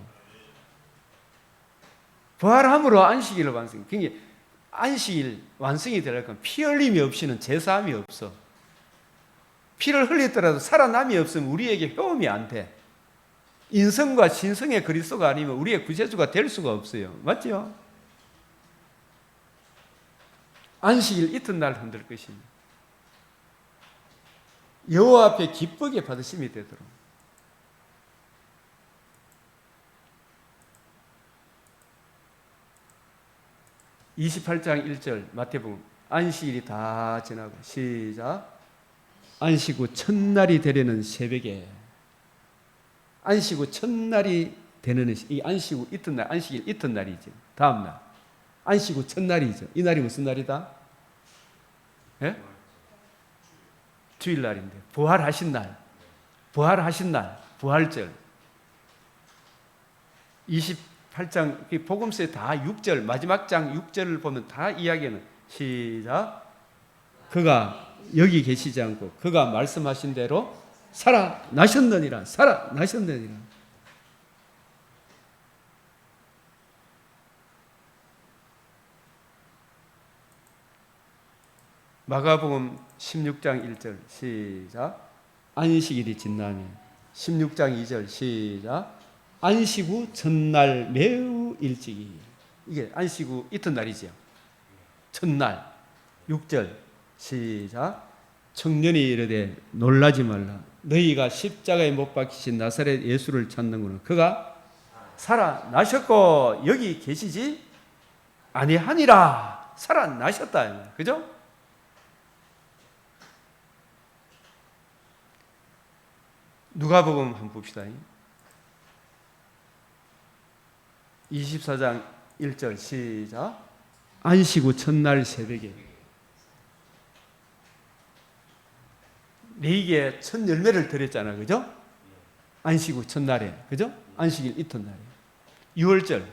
부활함으로 안식일을 완성. 그러니까 안식일 완성이 되려면 피 흘림이 없이는 제사함이 없어. 피를 흘리더라도 살아남이 없으면 우리에게 효험이 안 돼. 인성과 신성의 그리스도가 아니면 우리의 구세주가 될 수가 없어요. 맞죠? 안식일 이튿날 흔들 것입니다. 여호와 앞에 기쁘게 받으심이 되도록. (28장 1절) 마태복음. 안식일이 다 지나고 시작. 안식 후 첫날이 되려는 새벽에. 안식 후 첫날이 되는 이 안식 후 이튿날, 안식일 이튿날이죠. 다음 날. 안식 후 첫날이죠. 이 날이 무슨 날이다? 예? 주일날인데 부활하신 날. 부활하신 날. 부활절. 28장 복음서에 다 6절 마지막 장 6절을 보면 다 이야기는 시작. 그가 여기 계시지 않고 그가 말씀하신 대로 살아나셨느니라. 살아나셨느니라. 마가복음 16장 1절 시작. 안식일이 지나면 16장 2절 시작. 안식 후 첫날 매우 일찍이. 이게 안식 후 이튿날이죠. 첫날 6절 시작. 청년이 이르되 놀라지 말라. 너희가 십자가에 못 박히신 나사렛 예수를 찾는구나. 그가 살아나셨고 여기 계시지 아니하니라. 살아나셨다. 그죠? 누가복음 한번 봅시다. 24장 1절 시작. 안식 후 첫날 새벽에 네게 첫 열매를 드렸잖아. 그죠? 안식 후 첫날에. 그죠? 안식일 이튿날에. 6월절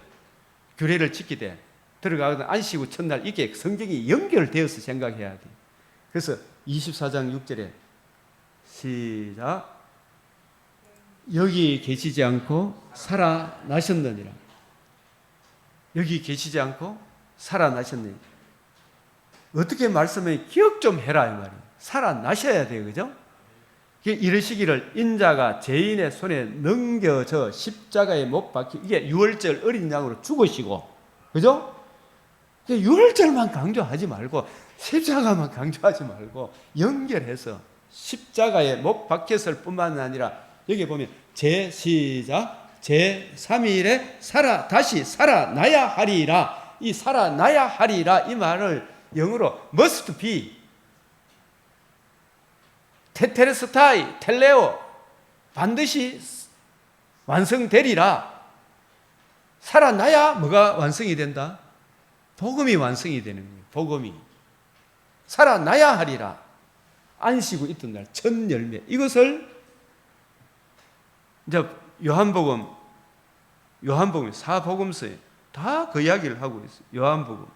규례를 지키되 들어가거든. 안식 후 첫날 이게 성경이 연결되어서 생각해야 돼. 그래서 24장 6절에 시작. 여기 계시지 않고 살아나셨느니라. 여기 계시지 않고 살아나셨느니라. 어떻게 말씀해? 기억 좀 해라 이 말이에요. 살아나셔야 돼요. 그죠? 이르시기를 인자가 죄인의 손에 넘겨져 십자가에 못 박히. 이게 6월절 어린 양으로 죽으시고. 그죠? 6월절만 강조하지 말고 십자가만 강조하지 말고 연결해서 십자가에 못 박혔을 뿐만 아니라 여기 보면 시작 제3일에 다시 살아나야 하리라. 이 살아나야 하리라 이 말을 영어로 must be 테테레스타이 텔레오 반드시 완성되리라. 살아나야 뭐가 완성이 된다? 복음이 완성이 되는 거예요. 복음이 살아나야 하리라. 안식 후 이튿날 첫 열매. 이것을 이제 요한복음 사복음서에 다 그 이야기를 하고 있어요. 요한복음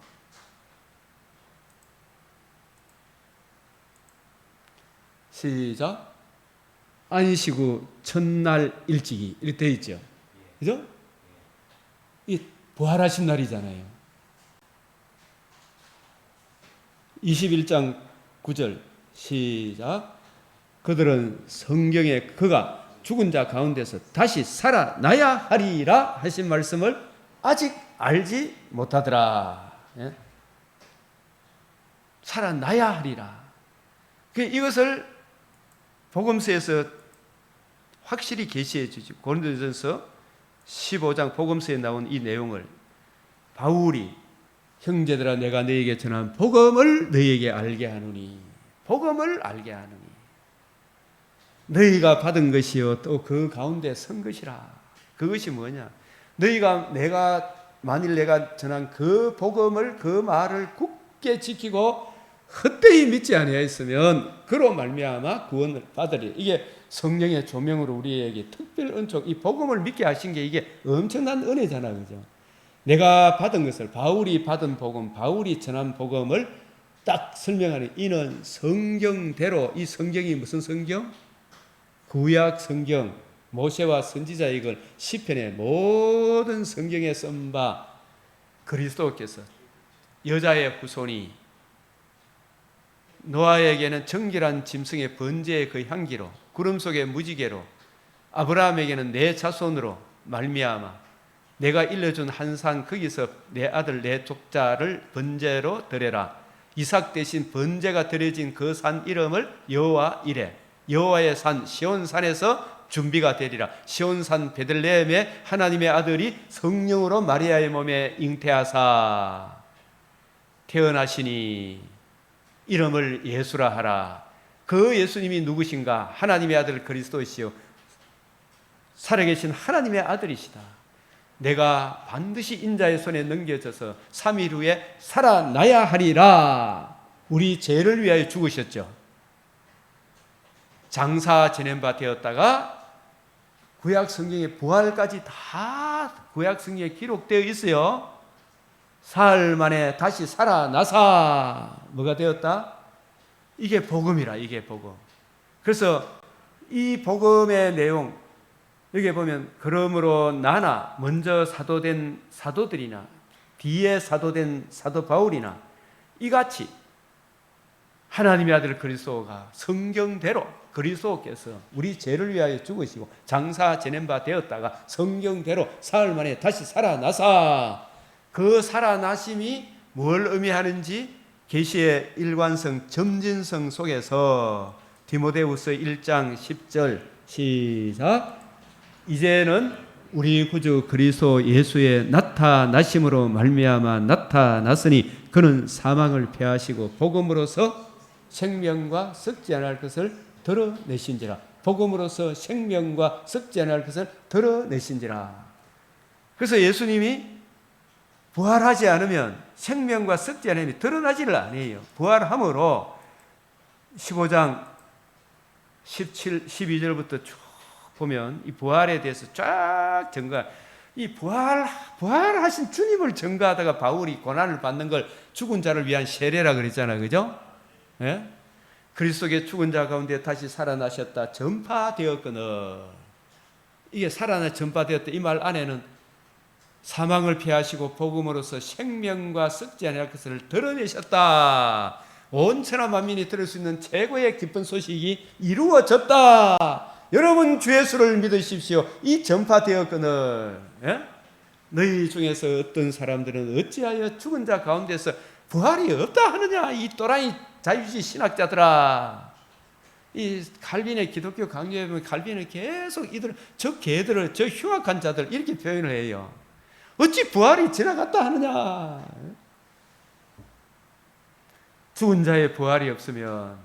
시작. 안식 후 첫날 일찍이 이렇게 되어 있죠. 그죠? 이 부활하신 날이잖아요. 21장 9절 시작. 그들은 성경에 그가 죽은 자 가운데서 다시 살아나야 하리라 하신 말씀을 아직 알지 못하더라. 예? 살아나야 하리라. 이것을 복음서에서 확실히 계시해 주죠. 고린도전서 15장 복음서에 나온 이 내용을 바울이 형제들아 내가 너희에게 전한 복음을 너희에게 알게 하노니. 복음을 알게 하노니. 너희가 받은 것이요 또 그 가운데 선 것이라. 그것이 뭐냐? 만일 내가 전한 그 복음을 그 말을 굳게 지키고 헛되이 믿지 아니하였으면 그로 말미암아 구원을 받으리. 이게 성령의 조명으로 우리에게 특별 은총, 이 복음을 믿게 하신 게 이게 엄청난 은혜잖아, 그죠? 내가 받은 것을 바울이 받은 복음, 바울이 전한 복음을 딱 설명하는 이는 성경대로. 이 성경이 무슨 성경? 구약 성경, 모세와 선지자 이걸 시편의 모든 성경에 쓴 바 그리스도께서 여자의 후손이 노아에게는 정결한 짐승의 번제의 그 향기로, 구름 속의 무지개로, 아브라함에게는 내 자손으로 말미암아 내가 일러준 한 산 거기서 내 아들 내 족자를 번제로 드려라. 이삭 대신 번제가 드려진 그 산 이름을 여호와 이래. 여호와의 산 시온산에서 준비가 되리라. 시온산 베들레헴에 하나님의 아들이 성령으로 마리아의 몸에 잉태하사 태어나시니 이름을 예수라 하라. 그 예수님이 누구신가? 하나님의 아들 그리스도이시요 살아계신 하나님의 아들이시다. 내가 반드시 인자의 손에 넘겨져서 3일 후에 살아나야 하리라. 우리 죄를 위하여 죽으셨죠. 장사 지낸 바 되었다가 구약 성경의 부활까지 다 구약 성경에 기록되어 있어요. 사흘 만에 다시 살아나사 뭐가 되었다? 이게 복음이라. 이게 복음. 그래서 이 복음의 내용 여기 보면 그러므로 나나 먼저 사도된 사도들이나 뒤에 사도된 사도 바울이나 이같이 하나님의 아들 그리스도가 성경대로 그리스도께서 우리 죄를 위하여 죽으시고 장사 지낸 바 되었다가 성경대로 사흘 만에 다시 살아나사 그 살아나심이 뭘 의미하는지 계시의 일관성 점진성 속에서 디모데후서 1장 10절 시작. 이제는 우리 구주 그리스도 예수의 나타나심으로 말미암아 나타났으니 그는 사망을 패하시고 복음으로서 생명과 썩지 않을 것을 드러내신지라. 복음으로서 생명과 썩지 않을 것을 드러내신지라. 그래서 예수님이 부활하지 않으면 생명과 썩지 않으면 드러나지를 않아요. 부활함으로 15장 12절부터 쭉 보면 이 부활에 대해서 쫙 증거, 이 부활하신 주님을 증거하다가 바울이 고난을 받는 걸 죽은 자를 위한 세례라 그랬잖아요. 그죠? 예? 그리스도의 죽은 자 가운데 다시 살아나셨다 전파되었거늘. 이게 살아나 전파되었다 이 말 안에는 사망을 피하시고 복음으로서 생명과 썩지 않을 것을 드러내셨다. 온 천하 만민이 들을 수 있는 최고의 기쁜 소식이 이루어졌다. 여러분 주 예수를 믿으십시오. 이 전파되었거늘. 예? 너희 중에서 어떤 사람들은 어찌하여 죽은 자 가운데서 부활이 없다 하느냐. 이 또라이 자유주의 신학자들아. 이 칼빈의 기독교 강요에 보면 칼빈은 계속 이들 저 개들을 저 흉악한 자들 이렇게 표현을 해요. 어찌 부활이 지나갔다 하느냐. 죽은 자의 부활이 없으면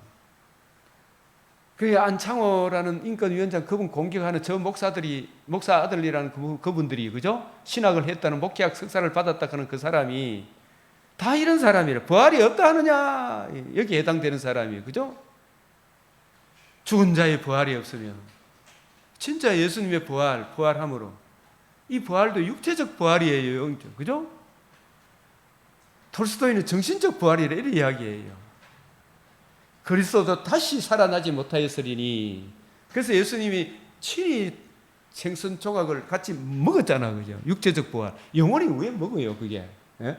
그 안창호라는 인권위원장 그분 공격하는 저 목사들이 목사 아들이라는 그분들이 그죠? 신학을 했다는 목회학 석사를 받았다 하는 그 사람이 다 이런 사람이라. 부활이 없다 하느냐. 여기에 해당되는 사람이 그죠? 죽은 자의 부활이 없으면 진짜 예수님의 부활함으로 이 부활도 육체적 부활이에요. 영적. 그죠? 톨스토이는 정신적 부활이라 이런 이야기예요. 그리스도도 다시 살아나지 못하였으리니. 그래서 예수님이 친히 생선 조각을 같이 먹었잖아. 그죠? 육체적 부활. 영혼이 왜 먹어요, 그게? 예?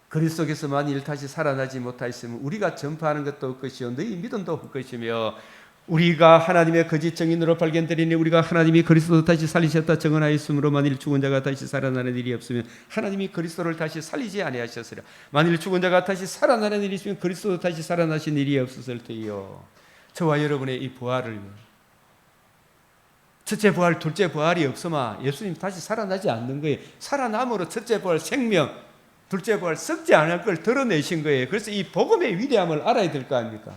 그리스도께서 만일 다시 살아나지 못하였으면 우리가 전파하는 것도 헛것이요 너희 믿음도 헛것이며 우리가 하나님의 거짓 증인으로 발견되리니 우리가 하나님이 그리스도 다시 살리셨다 증언하였으므로 만일 죽은 자가 다시 살아나는 일이 없으면 하나님이 그리스도를 다시 살리지 아니하셨으리라. 만일 죽은 자가 다시 살아나는 일이 있으면 그리스도 다시 살아나신 일이 없었을 테요. 저와 여러분의 이 부활을 첫째 부활, 둘째 부활이 없으면 예수님 다시 살아나지 않는 거예요. 살아남으로 첫째 부활 생명, 둘째 부활 썩지 않을 걸 드러내신 거예요. 그래서 이 복음의 위대함을 알아야 될 거 아닙니까?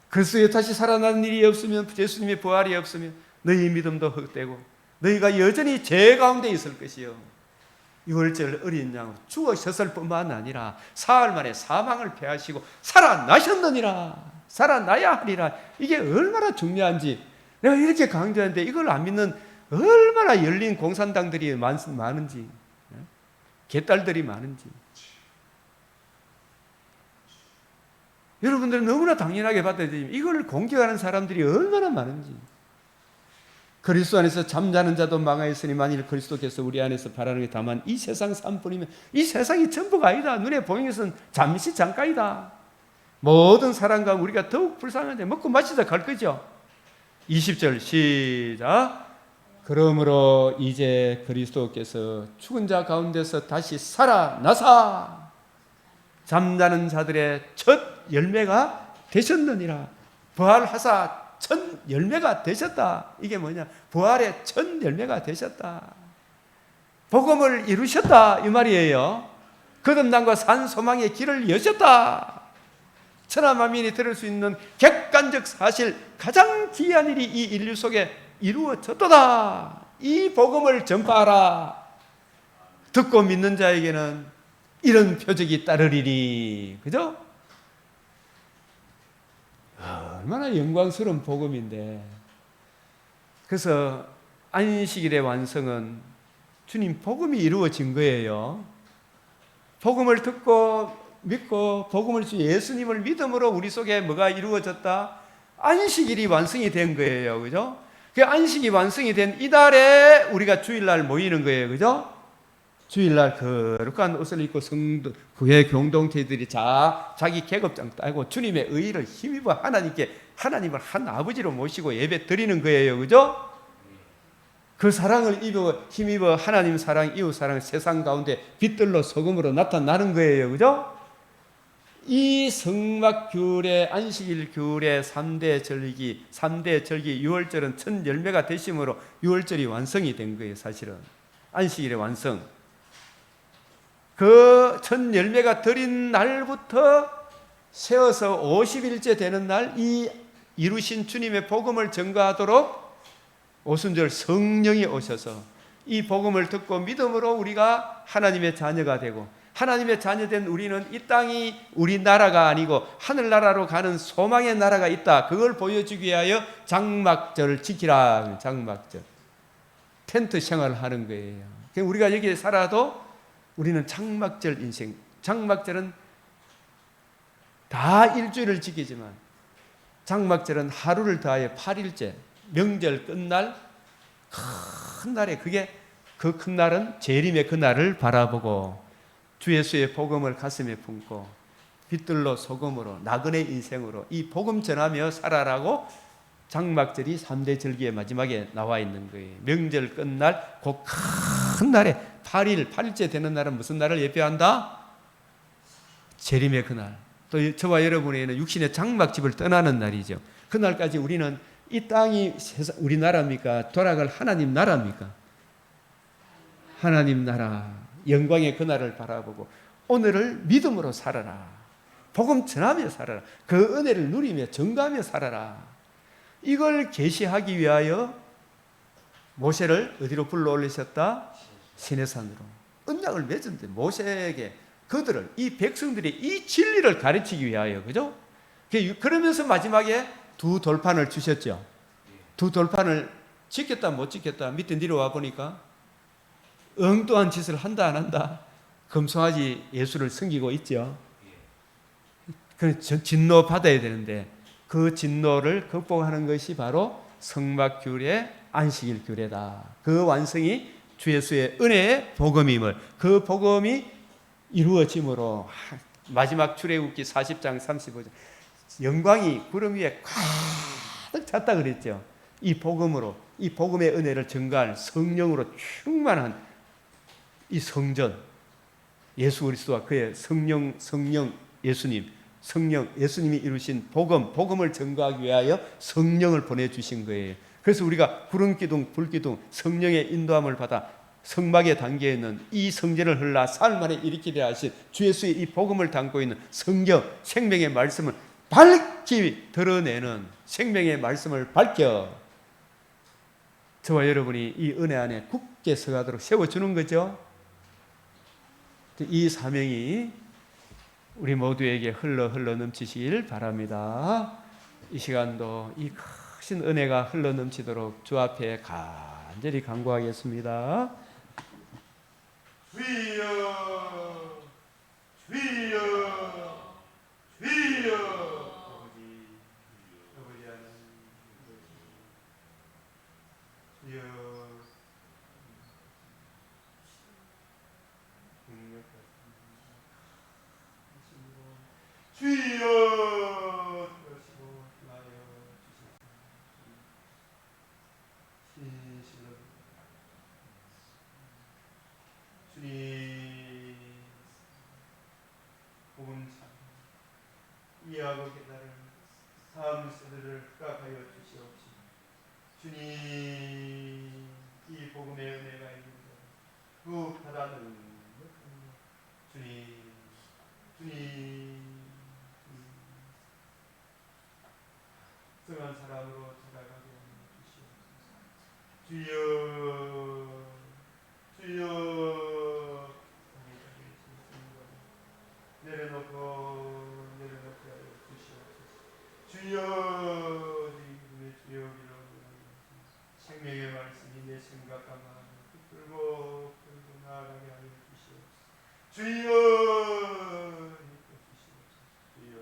그리스도에 다시 살아나는 일이 없으면 예수님의 부활이 없으면 너희 믿음도 헛되고 너희가 여전히 죄 가운데 있을 것이요 유월절 어린 양으로 죽으셨을 뿐만 아니라 사흘 만에 사망을 패하시고 살아나셨느니라. 살아나야 하리라. 이게 얼마나 중요한지 내가 이렇게 강조하는데 이걸 안 믿는 얼마나 열린 공산당들이 많은지 개딸들이 많은지 여러분들은 너무나 당연하게 받아들이지만 이걸 공격하는 사람들이 얼마나 많은지 그리스도 안에서 잠자는 자도 망하였으니 만일 그리스도께서 우리 안에서 바라는 게 다만 이 세상 삶뿐이면 이 세상이 전부가 아니다. 눈에 보이는 것은 잠시 잠깐이다. 모든 사람과 우리가 더욱 불쌍한데 먹고 마시다 갈 거죠. 20절 시작. 그러므로 이제 그리스도께서 죽은 자 가운데서 다시 살아나사 잠자는 자들의 첫 열매가 되셨느니라. 부활하사 첫 열매가 되셨다. 이게 뭐냐? 부활의 첫 열매가 되셨다. 복음을 이루셨다 이 말이에요. 거듭남과 산 소망의 길을 여셨다. 천하 만민이 들을 수 있는 객관적 사실, 가장 귀한 일이 이 인류 속에 이루어졌도다. 이 복음을 전파하라. 듣고 믿는 자에게는 이런 표적이 따르리니. 그죠? 얼마나 영광스러운 복음인데. 그래서 안식일의 완성은 주님 복음이 이루어진 거예요. 복음을 듣고 믿고 복음을 주 예수님을 믿음으로 우리 속에 뭐가 이루어졌다? 안식일이 완성이 된 거예요. 그죠? 그 안식이 완성이 된 이달에 우리가 주일날 모이는 거예요. 그죠? 주일날 거룩한 옷을 입고 교회 공동체들이 자기 계급장 따고 주님의 의의를 힘입어 하나님을 한 아버지로 모시고 예배 드리는 거예요. 그죠? 그 사랑을 힘입어 하나님 사랑, 이웃 사랑, 세상 가운데 빛들로 소금으로 나타나는 거예요. 그죠? 이 성막규례, 안식일 규례 3대 절기 6월절은 첫 열매가 되심으로 6월절이 완성이 된 거예요. 사실은 안식일의 완성. 그 첫 열매가 들인 날부터 세워서 50일째 되는 날 이 이루신 주님의 복음을 전가하도록 오순절 성령이 오셔서 이 복음을 듣고 믿음으로 우리가 하나님의 자녀가 되고, 하나님의 자녀된 우리는 이 땅이 우리 나라가 아니고 하늘나라로 가는 소망의 나라가 있다. 그걸 보여주기 위하여 장막절을 지키라. 장막절. 텐트 생활을 하는 거예요. 우리가 여기에 살아도 우리는 장막절 인생. 장막절은 다 일주일을 지키지만 장막절은 하루를 더하여 8일째 명절 끝날 큰 날에, 그 큰 날은 재림의 그날을 바라보고 주 예수의 복음을 가슴에 품고 빛들로 소금으로 나그네 인생으로 이 복음 전하며 살아라고 장막절이 3대 절기의 마지막에 나와 있는 거예요. 명절 끝날 그 큰 날에 8일째 되는 날은 무슨 날을 예표한다? 재림의 그날. 또 저와 여러분에게는 육신의 장막집을 떠나는 날이죠. 그날까지 우리는 이 땅이 우리나라입니까? 돌아갈 하나님 나라입니까? 하나님 나라 영광의 그날을 바라보고 오늘을 믿음으로 살아라. 복음 전하며 살아라. 그 은혜를 누리며 증거하며 살아라. 이걸 계시하기 위하여 모세를 어디로 불러 올리셨다? 시내산으로. 언약을 맺은데 모세에게 이 백성들이 이 진리를 가르치기 위하여. 그죠? 그러면서 마지막에 두 돌판을 주셨죠. 두 돌판을 지켰다 못 지켰다 밑에 내려와 보니까 엉뚱한 짓을 한다 안 한다? 금송아지 예수를 섬기고 있죠. 진노 받아야 되는데 그 진노를 극복하는 것이 바로 성막규례, 안식일 규례다. 그 완성이 주 예수의 은혜의 복음임을, 그 복음이 이루어짐으로 마지막 출애굽기 40장 35절 영광이 구름 위에 가득 찼다 그랬죠. 이 복음으로, 이 복음의 은혜를 증거할 성령으로 충만한 이 성전, 예수 그리스도와 그의 성령 예수님이 이루신 복음을 증거하기 위하여 성령을 보내주신 거예요. 그래서 우리가 구름 기둥, 불 기둥, 성령의 인도함을 받아 성막에 담겨 있는 이 성전을 흘러 사흘 만에 일으키려 하신 주 예수의 이 복음을 담고 있는 성경, 생명의 말씀을 밝히 드러내는 생명의 말씀을 밝혀 저와 여러분이 이 은혜 안에 굳게 서가도록 세워주는 거죠. 이 사명이 우리 모두에게 흘러 넘치시길 바랍니다. 이 시간도 이 크신 은혜가 흘러 넘치도록 주 앞에 간절히 간구하겠습니다. 주여, 주여, 주여. 이해하고 깨달은 삶들을 허락하여 주시옵시고 주님 이 복음의 은혜가 있는 그 받아들는 주님 성한 사람으로 살아가게 하여 주시옵소서. 주여 주여 내려놓고 하여 주시옵소서. 주여 주여 생명의 말씀이 내 생각과 마음을 붙들고 나아가게 하여 주시옵소서. 주여 주여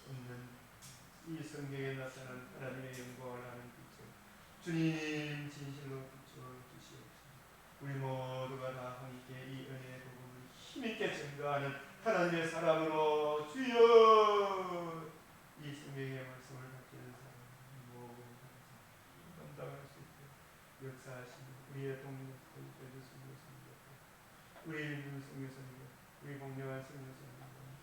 없는 이 성경에 나타난 하나님의 영광을 아는 빛을 주님 진실로 비춰 주시옵소서. 우리 모두가 다 함께 이 은혜의 복음을 힘있게 증거하는 하나님의 사람으로 주여 이 성경의 말씀을 받기는 사람 모두 감당할 수 있게 역사하시는 우리의 동력들 우리 선교사님 우리 공명한 선교사님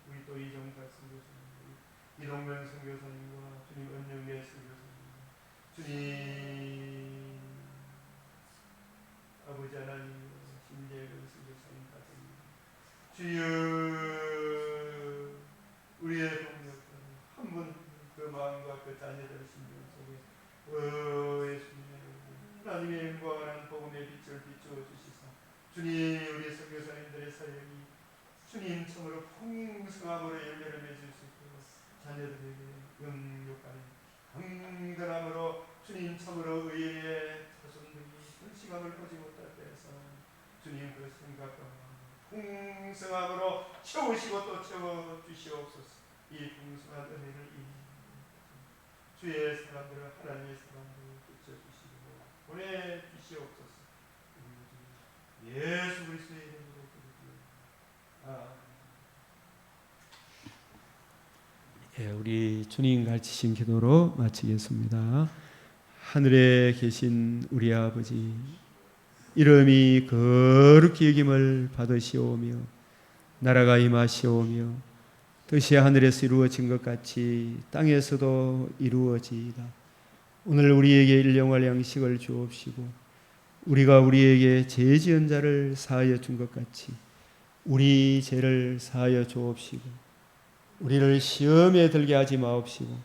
우리 또 이정사 선교사님 이동명 선교사님과 주님 은영계 선교사님 주님 아버지 하나님 신재근 선교사님 가정입니다. 주여 우리의 동력들 한 분 그 마음과 그 자녀들의 심령 속에 예수님 하나님의 영광한 복음의 빛을 비추어 주시사 주님 우리 선교사님들의 사역이 주님 처음으로 풍성함으로 열매를 맺을 수 있도록 자녀들에게 영육하는 강건함으로 주님 처음으로 의의 자손들이 헌신함을 보지 못할 때에서 주님 그 생각과 풍성함으로 채우시고 또 채워주시옵소서. 이 풍성한 은혜를 주의 사람들을 하나님의 사람들을 비춰주시고 보내주시옵소서. 예수 그리스도의 이름으로 기도드립니다. 우리 주님 가르치신 기도로 마치겠습니다. 하늘에 계신 우리 아버지 이름이 거룩히 여김을 받으시오며 나라가 임하시오며 뜻이 하늘에서 이루어진 것 같이 땅에서도 이루어지이다. 오늘 우리에게 일용할 양식을 주옵시고 우리가 우리에게 죄 지은 자를 사하여 준 것 같이 우리 죄를 사하여 주옵시고 우리를 시험에 들게 하지 마옵시고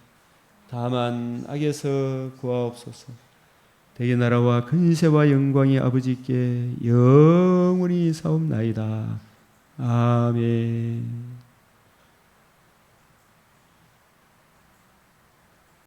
다만 악에서 구하옵소서. 대개 나라와 근세와 영광이 아버지께 영원히 사옵나이다. 아멘.